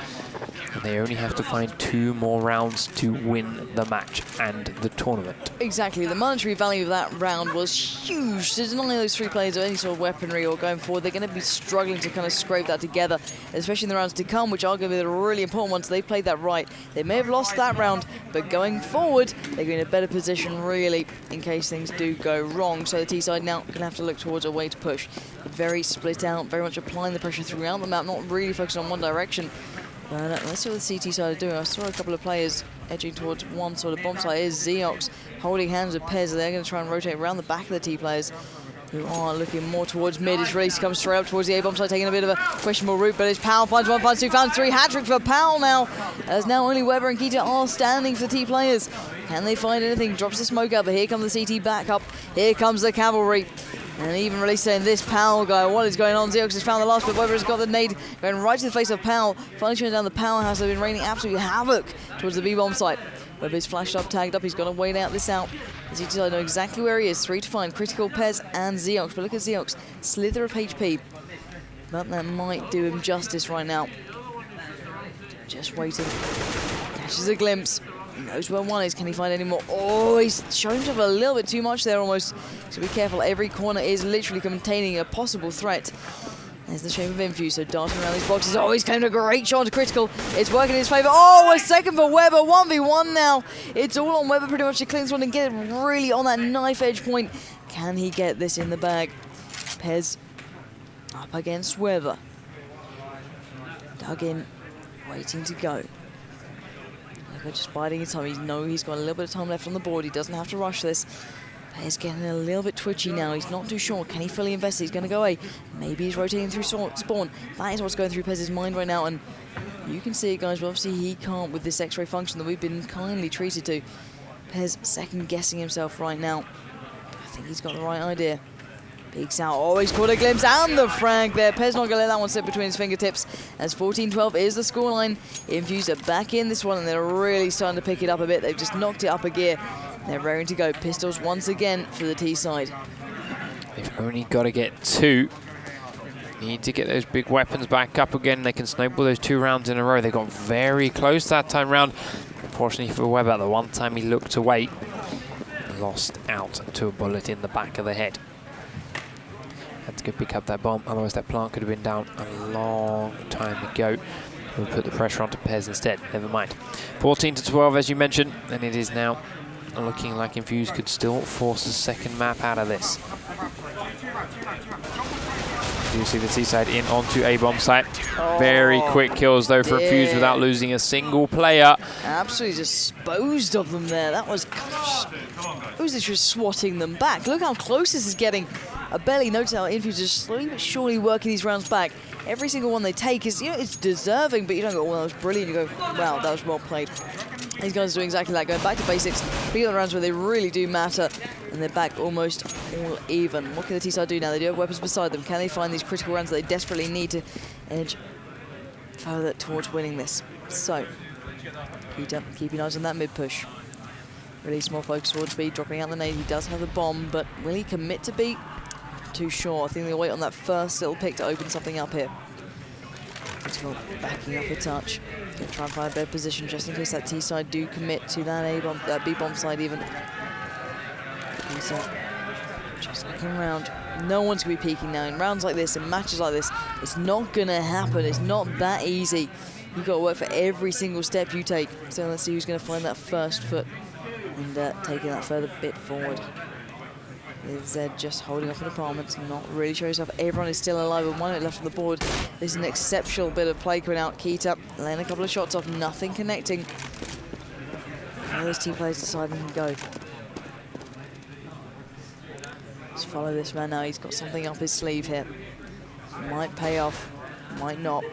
[SPEAKER 2] And they only have to find 2 more rounds to win the match and the tournament.
[SPEAKER 1] Exactly. The monetary value of that round was huge. So not only those 3 players of any sort of weaponry or going forward, they're going to be struggling to kind of scrape that together, especially in the rounds to come, which are going to be the really important ones. They played that right. They may have lost that round, but going forward, they're in a better position, really, in case things do go wrong. So the T side now going to have to look towards a way to push. Very split out, very much applying the pressure throughout the map, not really focused on one direction. Let's see what the CT side are doing. I saw a couple of players edging towards one sort of bomb site. Here's Zeox holding hands with Pez. They're going to try and rotate around the back of the T players, who are looking more towards mid. His release comes straight up towards the A bomb site, taking a bit of a questionable route, but it's Powell finds 1, finds 2, found 3. Hat-trick for Powell now, as now only Weber and Kita are standing for the T players. Can they find anything? Drops the smoke out, but here comes the CT back up. Here comes the cavalry. And even releasing this Powell guy. What is going on? Zeox has found the last, but Weber has got the nade going right to the face of Powell. Finally shutting down the powerhouse. They've been raining absolute havoc towards the B-bomb site. Weber's flashed up, tagged up. He's got to wait out this out. As you know exactly where he is. 3 to find. Critical, Pez, and Zeox. But look at Zeox. Slither of HP. But that might do him justice right now. Just waiting. Catches a glimpse. He knows where one is. Can he find any more? Oh, he's shown himself a little bit too much there almost. So be careful. Every corner is literally containing a possible threat. There's the shape of Infused. So darting around these boxes. Oh, he's claimed a great shot to Critical. It's working in his favour. Oh, a second for Weber. 1v1 now. It's all on Weber pretty much to clean this one and get it really on that knife edge point. Can he get this in the bag? Pez up against Weber. Dug in. Waiting to go. Just biding his time. He's got a little bit of time left on the board. He doesn't have to rush this. He's getting a little bit twitchy now. He's not too sure. Can he fully invest? He's going to go A. Maybe he's rotating through spawn. That is what's going through Pez's mind right now. And you can see it, guys. But obviously, he can't with this X-ray function that we've been kindly treated to. Pez second-guessing himself right now. I think he's got the right idea. Peeks out. Oh, he's caught a glimpse and the frag there. Pez not going to let that one slip between his fingertips. As 14-12 is the scoreline. Infused are back in this one, and they're really starting to pick it up a bit. They've just knocked it up a gear. They're raring to go. Pistols once again for the T side.
[SPEAKER 2] They've only got to get 2. Need to get those big weapons back up again. They can snowball those 2 rounds in a row. They got very close that time round. Unfortunately for Weber, the one time he looked away, lost out to a bullet in the back of the head. Had to go pick up that bomb, otherwise that plant could have been down a long time ago. We'll put the pressure onto Pez instead, never mind. 14-12 as you mentioned, and it is now looking like Infused could still force a second map out of this. You see the T-side in onto a bomb site. Very quick kills though for Infused without losing a single player.
[SPEAKER 1] Absolutely disposed of them there. That was, it was literally swatting them back. Look how close this is getting. I barely noticed how Infused is slowly but surely working these rounds back. Every single one they take is, you know, it's deserving, but you don't go, well, that was brilliant. You go, wow, that was well played. These guys are doing exactly that, going back to basics, being on the rounds where they really do matter, and they're back almost all even. What can the T-side do now? They do have weapons beside them. Can they find these critical rounds that they desperately need to edge further towards winning this? So, keeping eyes on that mid push. Release more focus towards B, dropping out the nade. He does have the bomb, but will he commit to B? Too sure. I think they'll wait on that first little pick to open something up here. Critical backing up a touch. Gonna try and find a better position just in case that T side do commit to that A bomb, B bomb side even. Just looking around. No one's gonna be peeking now. In rounds like this, in matches like this, it's not gonna happen. It's not that easy. You've got to work for every single step you take. So let's see who's gonna find that first foot and taking that further bit forward. Zed just holding off an apartment, not really sure himself. Everyone is still alive with 1 minute left on the board. This is an exceptional bit of play coming out. Keita laying a couple of shots off, nothing connecting. All those team players deciding to go. Let's follow this man now. He's got something up his sleeve here. Might pay off, might not.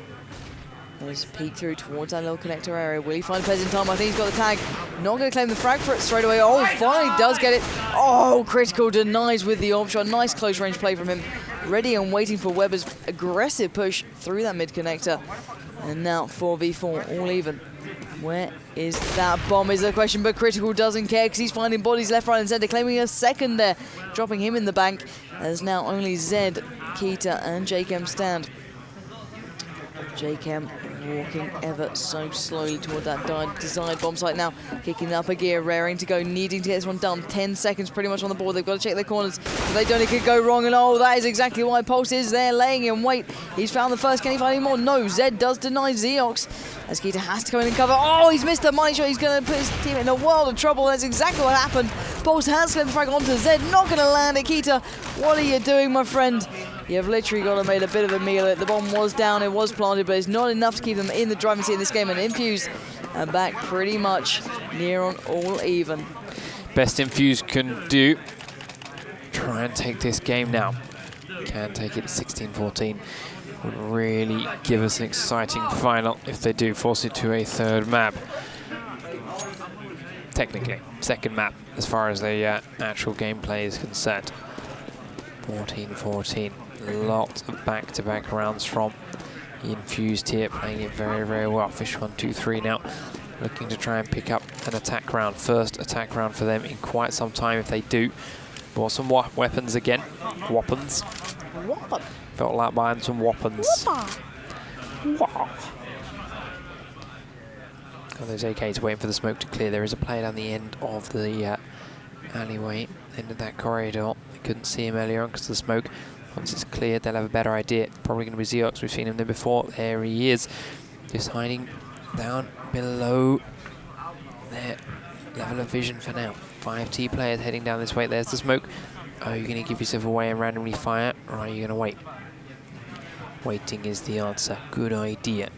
[SPEAKER 1] There's a peek through towards that little connector area. Will he find Pez in time? I think he's got the tag. Not going to claim the frag for it straight away. Oh, finally does get it. Oh, critical denies with the orb shot. Nice close range play from him. Ready and waiting for Weber's aggressive push through that mid connector. And now 4v4, all even. Where is that bomb is the question, but Critical doesn't care because he's finding bodies left, right and centre, claiming a second there, dropping him in the bank. There's now only Zed, Keita and JChem stand. JChem walking ever so slowly toward that desired bomb site now. Kicking up a gear, raring to go, needing to get this one done. 10 seconds pretty much on the board. They've got to check their corners. If they don't, it could go wrong. And oh, that is exactly why Pulse is there, laying in wait. He's found the first. Can he find any more? No, Zed does deny Zeox. As Keita has to come in and cover. Oh, he's missed the money shot. He's going to put his team in a world of trouble. That's exactly what happened. Pulse has claimed the frag onto Zed. Not going to land it. Keita, what are you doing, my friend? You've literally got to make a bit of a meal of it. The bomb was down, it was planted, but it's not enough to keep them in the driving seat in this game. And Infused are back pretty much near on all even.
[SPEAKER 2] Best Infused can do. Try and take this game now. Can take it at 16-14. Would really give us an exciting final if they do force it to a third map. Technically, second map as far as the actual gameplay is concerned. 14-14. Lot of back-to-back rounds from Infused here, playing it very, very well. fish123 now looking to try and pick up an attack round. First attack round for them in quite some time if they do. Bought some weapons again. Weapons. Felt like buying some weapons. Got those AKs waiting for the smoke to clear. There is a player down the end of the alleyway, end of that corridor. I couldn't see him earlier on because of the smoke. Once it's cleared, they'll have a better idea. Probably going to be Zeox. We've seen him there before. There he is. Just hiding down below their level of vision for now. 5T players heading down this way. There's the smoke. Are you going to give yourself away and randomly fire, or are you going to wait? Waiting is the answer. Good idea.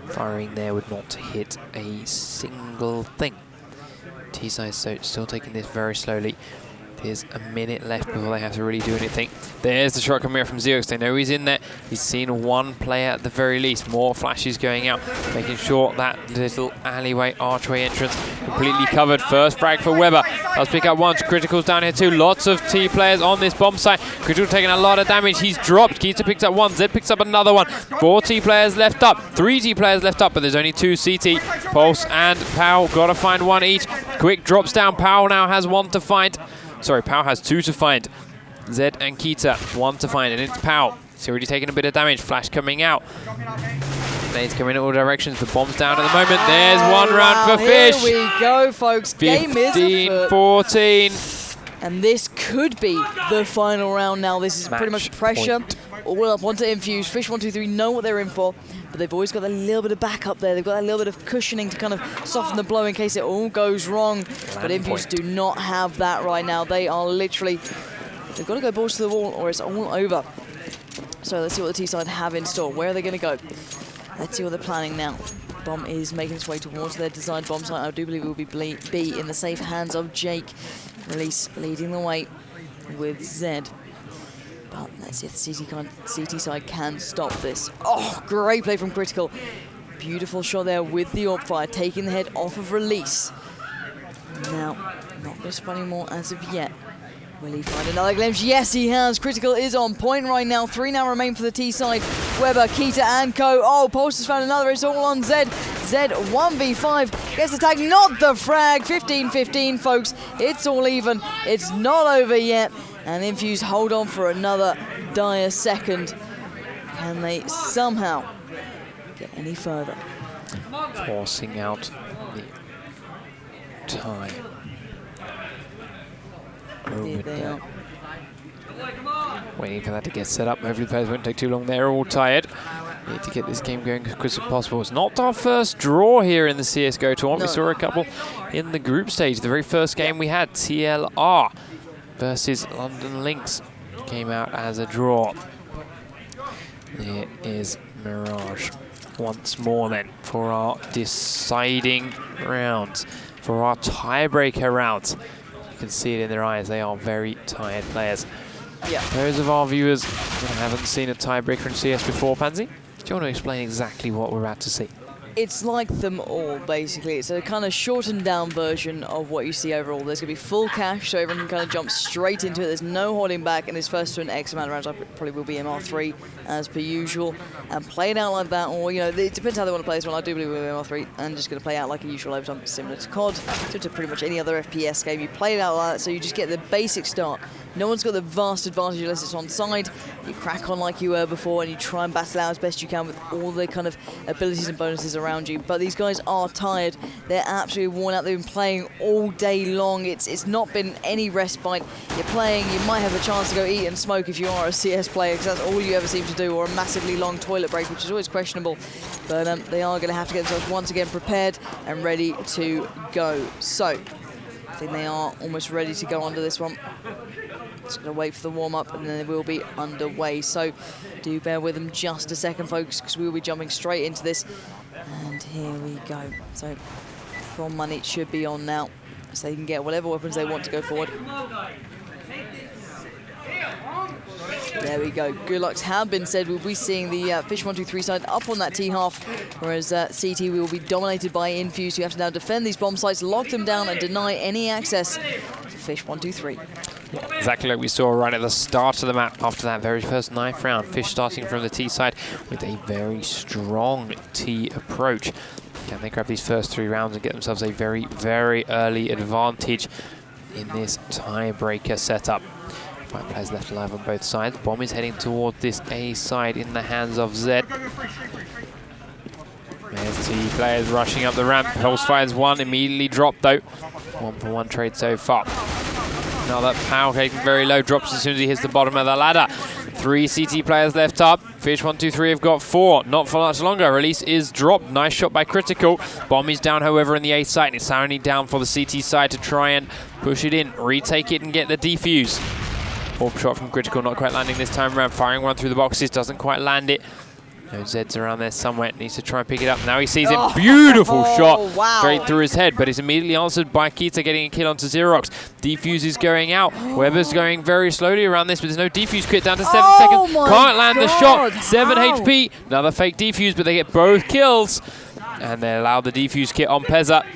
[SPEAKER 2] Firing there would not hit a single thing. T-side still taking this very slowly. There's a minute left before they have to really do anything. There's the shot coming out from Zeox. They know he's in there. He's seen one player at the very least. More flashes going out, making sure that little alleyway archway entrance completely covered. First frag for Weber. Let's pick up once. Critical's down here too. Lots of T players on this bomb site. Critical taking a lot of damage. He's dropped. Keita picks up one. Zed picks up another one. 4 T players left up. 3 T players left up, but there's only 2 CT. Pulse and Powell got to find one each. Quick drops down. Powell now has 1 to find. Sorry, Powell has 2 to find. Zed and Keita, 1 to find, and it's Powell. He's already taken a bit of damage. Flash coming out. Nades coming in all directions. The bomb's down at the moment. There's one round for Fish.
[SPEAKER 1] Here we go, folks. Game is afoot.
[SPEAKER 2] 15-14.
[SPEAKER 1] And this could be the final round now. This is pretty much pressure. All up onto Infused. fish123 know what they're in for, but they've always got a little bit of backup there. They've got a little bit of cushioning to kind of soften the blow in case it all goes wrong. But Infused do not have that right now. They are literally, they've got to go balls to the wall or it's all over. So let's see what the T-side have in store. Where are they going to go? Let's see what they're planning now. Bomb is making its way towards their designed bomb site. I do believe it will be in the safe hands of Jake. Release leading the way with Zed. But let's see if the CT side can stop this. Oh, great play from Critical. Beautiful shot there with the AWP fire, taking the head off of Release. Now, not going to spot anymore as of yet. Will he find another glimpse? Yes, he has. Critical is on point right now. 3 now remain for the T side. Weber, Keita, and Co. Oh, Pulse has found another. It's all on Zed. Zed 1v5. Gets the tag, not the frag. 15-15, folks. It's all even. It's not over yet. And Infused hold on for another dire second. Can they somehow get any further?
[SPEAKER 2] Forcing out the time.
[SPEAKER 1] Here they are.
[SPEAKER 2] Waiting for that to get set up. Hopefully the players won't take too long. They're all tired. Need to get this game going as quick as possible. It's not our first draw here in the CSGO tournament.
[SPEAKER 1] No.
[SPEAKER 2] We saw a couple in the group stage. The very first game we had, TLR versus London Lynx, came out as a draw. There is Mirage once more then for our deciding rounds, for our tiebreaker rounds. You can see it in their eyes. They are very tired players.
[SPEAKER 1] Yeah.
[SPEAKER 2] Those of our viewers that haven't seen a tiebreaker in CS before, Pansy, do you want to explain exactly what we're about to see?
[SPEAKER 1] It's like them all, basically. It's a kind of shortened down version of what you see overall. There's going to be full cash, so everyone can kind of jump straight into it. There's no holding back, and it's first to an X amount of rounds. I probably will be MR3 as per usual, and play it out like that. Or, you know, it depends how they want to play this one. I do believe we'll be MR3, and just going to play out like a usual overtime, similar to COD, to pretty much any other FPS game. You play it out like that, so you just get the basic start. No one's got the vast advantage unless it's on side. You crack on like you were before, and you try and battle out as best you can with all the kind of abilities and bonuses around you. But these guys are tired. They're absolutely worn out. They've been playing all day long. It's not been any respite. You're playing, you might have a chance to go eat and smoke if you are a CS player, because that's all you ever seem to do, or a massively long toilet break, which is always questionable. But they are going to have to get themselves once again prepared and ready to go. So, I think they are almost ready to go onto this one. Just going to wait for the warm-up, and then they will be underway. So do bear with them just a second, folks, because we will be jumping straight into this. And here we go. So from money, it should be on now, so they can get whatever weapons they want to go forward. There we go. Good lucks have been said. We'll be seeing the fish123 side up on that T-half, whereas CT will be dominated by Infused, who have to now defend these bomb sites, lock them down, and deny any access to fish123.
[SPEAKER 2] Yeah, exactly like we saw right at the start of the map after that very first knife round. Fish starting from the T side with a very strong T approach. Can they grab these first 3 rounds and get themselves a very, very early advantage in this tiebreaker setup? 5 players left alive on both sides. Bomb is heading toward this A side in the hands of Zed. There's T players rushing up the ramp. Pulse fires one, immediately dropped though. 1-for-1 trade so far. Now that Pow taking very low, drops as soon as he hits the bottom of the ladder. 3 CT players left up. fish123 have got 4. Not for much longer. Release is dropped. Nice shot by Critical. Bomb is down, however, in the A side. It's only down for the CT side to try and push it in, retake it, and get the defuse. Orb shot from Critical, not quite landing this time around. Firing one through the boxes, doesn't quite land it. No, Zed's around there somewhere. Needs to try and pick it up. Now he sees it. Beautiful shot.
[SPEAKER 1] Wow.
[SPEAKER 2] Straight through his head, but it's immediately answered by Keita getting a kill onto Xerox. Defuse is going out. Weber's going very slowly around this, but there's no defuse kit down to 7 seconds. Can't land the shot. 7 HP. Another fake defuse, but they get both kills. And they allow the defuse kit on Pezza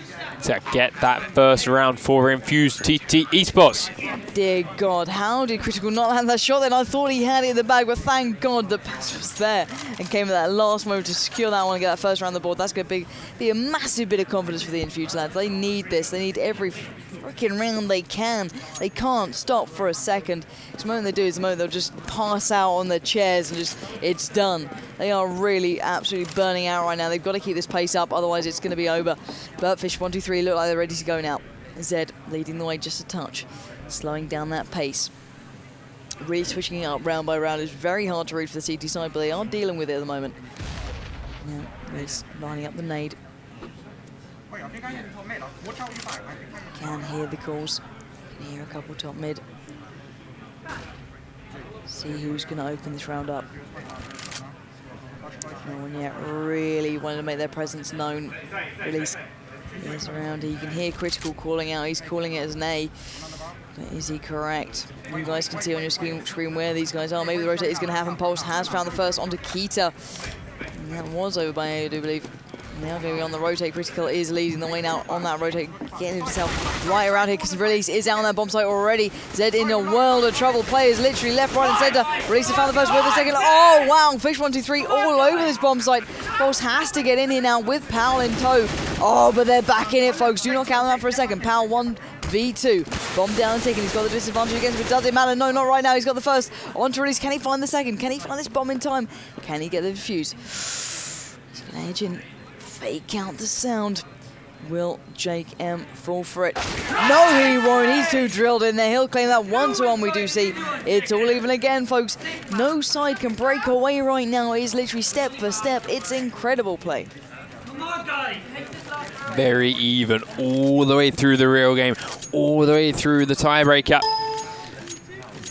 [SPEAKER 2] to get that first round for Infused.TteSports.
[SPEAKER 1] Dear God, how did Critical not land that shot then? I thought he had it in the bag, but thank God the pass was there and came at that last moment to secure that one and get that first round on the board. That's going to be a massive bit of confidence for the Infused lads. They need this. They need every freaking round they can. They can't stop for a second. Because the moment they do is the moment they'll just pass out on their chairs and just, it's done. They are really absolutely burning out right now. They've got to keep this pace up, otherwise it's going to be over. But fish123 look like they're ready to go now. Zed leading the way just a touch, slowing down that pace. Really switching it up round by round is very hard to read for the CT side, but they are dealing with it at the moment. Now, he's lining up the nade. Can hear the calls. Can hear a couple top mid. See who's going to open this round up. No one yet really wanted to make their presence known. Release is around here. You can hear Critical calling out. He's calling it as an A. But is he correct? You guys can see on your screen where these guys are. Maybe the rotate is going to happen. Pulse has found the first onto Keita. And that was over by A, I do believe. Now going to be on the rotate. Critical is leading the way now on that rotate, getting himself right around here because Release is out on that bomb site already. Zed in a world of trouble. Players literally left, right, and centre. Release has found the first with the second. Oh wow, fish123 all over this bomb site. Pulse has to get in here now with Powell in tow. Oh, but they're back in it, folks. Do not count them out for a second. Powell 1v2. Bomb down and taken. He's got the disadvantage against him. But does it matter? No, not right now. He's got the first. On to Release. Can he find the second? Can he find this bomb in time? Can he get the defuse? He's going to edge in. Fake out the sound. Will Jake M fall for it? No, he won't. He's too drilled in there. He'll claim that 1-1 we do see. It's all even again, folks. No side can break away right now. It is literally step for step. It's incredible play.
[SPEAKER 2] Very even all the way through the real game, all the way through the tiebreaker.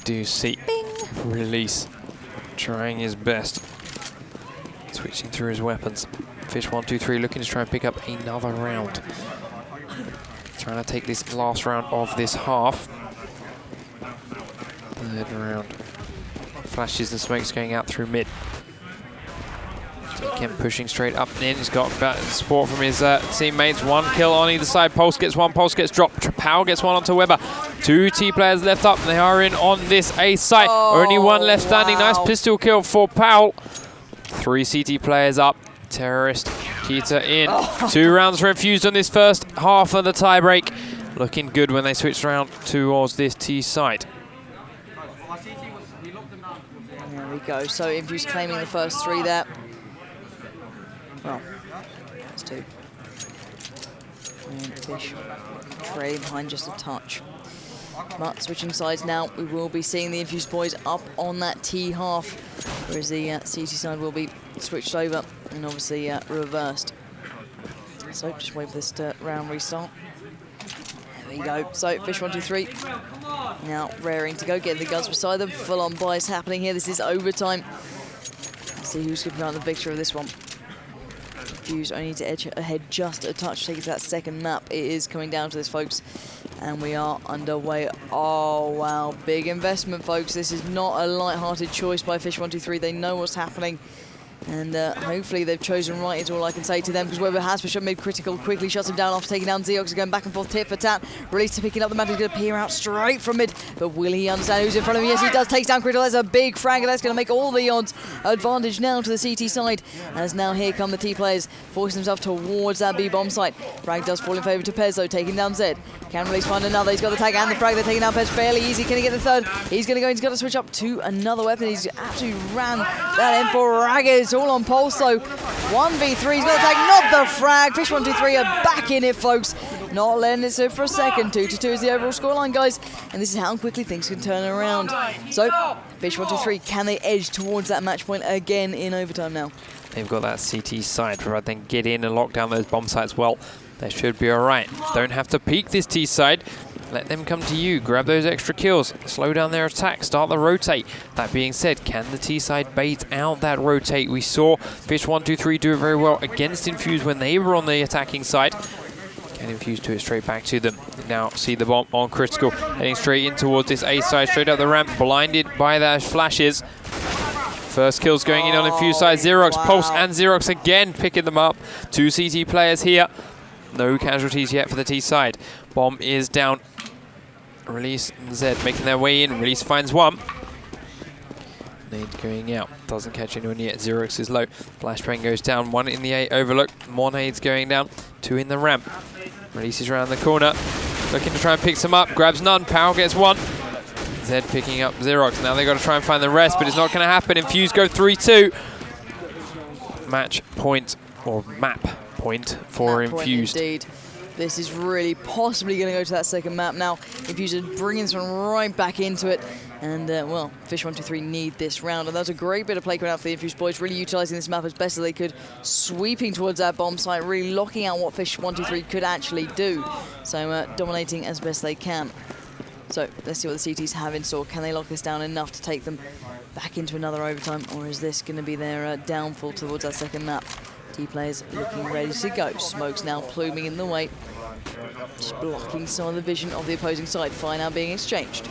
[SPEAKER 2] Do see Release trying his best, switching through his weapons. fish123 looking to try and pick up another round. Trying to take this last round of this half. Third round. Flashes and smokes going out through mid. Again, pushing straight up and in. He's got support from his teammates. One kill on either side. Pulse gets one, Pulse gets dropped. Powell gets one onto Weber. Two T players left up, and they are in on this A site. Only one left standing. Nice pistol kill for Powell. Three CT players up. Terrorist, Keita in. 2 rounds for Infused on this first half of the tiebreak. Looking good when they switched around towards this T side.
[SPEAKER 1] There we go. So Infused claiming the first 3 there. Well, that's 2. And Fish trailing behind just a touch. But switching sides now, we will be seeing the Infused boys up on that T half, whereas the CT side will be switched over and obviously reversed. So just wait for this round restart. There we go. So fish123 now raring to go, getting the guns beside them. Full on buys happening here. This is overtime. Let's see who's going to be on the victor of this one. Infused only need to edge ahead just a touch to take it to that second map. It is coming down to this, folks. And we are underway. Oh, wow. Big investment, folks. This is not a light-hearted choice by fish123. They know what's happening. And hopefully they've chosen right is all I can say to them, because Weber has pushed up mid-critical, quickly shuts him down after taking down Zeox, going back and forth tit for tat. Release to picking up the map, he's going to peer out straight from mid, but will he understand who's in front of him? Yes, he does, takes down Critical. That's a big frag, and that's going to make all the odds. Advantage now to the CT side, as now here come the T players, forcing themselves towards that B bomb site. Frag does fall in favour to Pez, though, taking down Zed. Can Release find another? He's got the tag and the frag. They're taking down Pez fairly easy. Can he get the third? He's going to go, he's got to switch up to another weapon. He's absolutely ran that M4 ragged. It's all on Pulse, though. 1v3, he's got the tag, not the frag. fish123 are back in it, folks. Not letting it sit for a second. 2-2 is the overall scoreline, guys. And this is how quickly things can turn around. So, fish123, can they edge towards that match point again in overtime now?
[SPEAKER 2] They've got that CT side, rather than get in and lock down those bomb sites well. They should be all right. Don't have to peek this T side. Let them come to you. Grab those extra kills. Slow down their attack. Start the rotate. That being said, can the T side bait out that rotate? We saw fish123 do it very well against Infused when they were on the attacking side. Can Infused do it straight back to them. Now see the bomb on Critical. Heading straight in towards this A side, straight up the ramp. Blinded by those flashes. First kills going in on Infused side. Xerox, wow. Pulse and Xerox again picking them up. 2 CT players here. No casualties yet for the T side. Bomb is down. Release and Zed making their way in. Release finds one. Nade going out. Doesn't catch anyone yet. Xerox is low. Flashbang goes down. 1 in the A overlook. More nades going down. 2 in the ramp. Release is around the corner. Looking to try and pick some up. Grabs none. Powell gets 1. Zed picking up Xerox. Now they've got to try and find the rest, but it's not going to happen. Infused go 3-2. Match point, or map point for Infused.
[SPEAKER 1] Indeed. This is really possibly going to go to that second map now. Infused are bringing this one right back into it. And, well, fish123 need this round. And that was a great bit of play coming out for the Infused boys, really utilising this map as best as they could, sweeping towards that bomb site, really locking out what fish123 could actually do. So, dominating as best they can. So, let's see what the CTs have in store. Can they lock this down enough to take them back into another overtime, or is this going to be their downfall towards that second map? T-players looking ready to go. Smoke's now pluming in the way, just blocking some of the vision of the opposing side. Fire now being exchanged.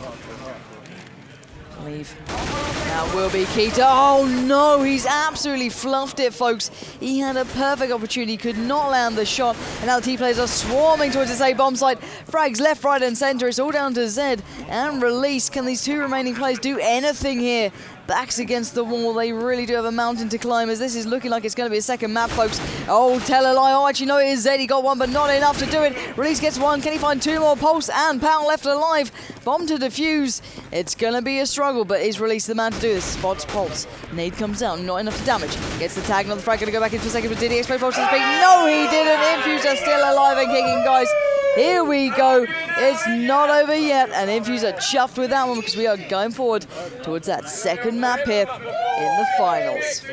[SPEAKER 1] Leave. That will be Keita. Oh no, he's absolutely fluffed it, folks. He had a perfect opportunity, could not land the shot, and now the T-players are swarming towards this A bomb site. Frags left, right, and center. It's all down to Zed and Release. Can these two remaining players do anything here? Backs against the wall. They really do have a mountain to climb, as this is looking like it's going to be a second map, folks. Oh, tell a lie. Oh, actually, no, it is Zed. He got one, but not enough to do it. Release gets one. Can he find two more? Pulse and Pow left alive. Bomb to defuse. It's going to be a struggle, but is Release the man to do this? Spots Pulse. Nade comes down. Not enough to damage. Gets the tag. Not the frag. Going to go back into a second, but did he explode Pulse to speak? No, he didn't. Infused are still alive and kicking, guys. Here we go. It's not over yet, and Infused are chuffed with that one because we are going forward towards that second map here in the finals.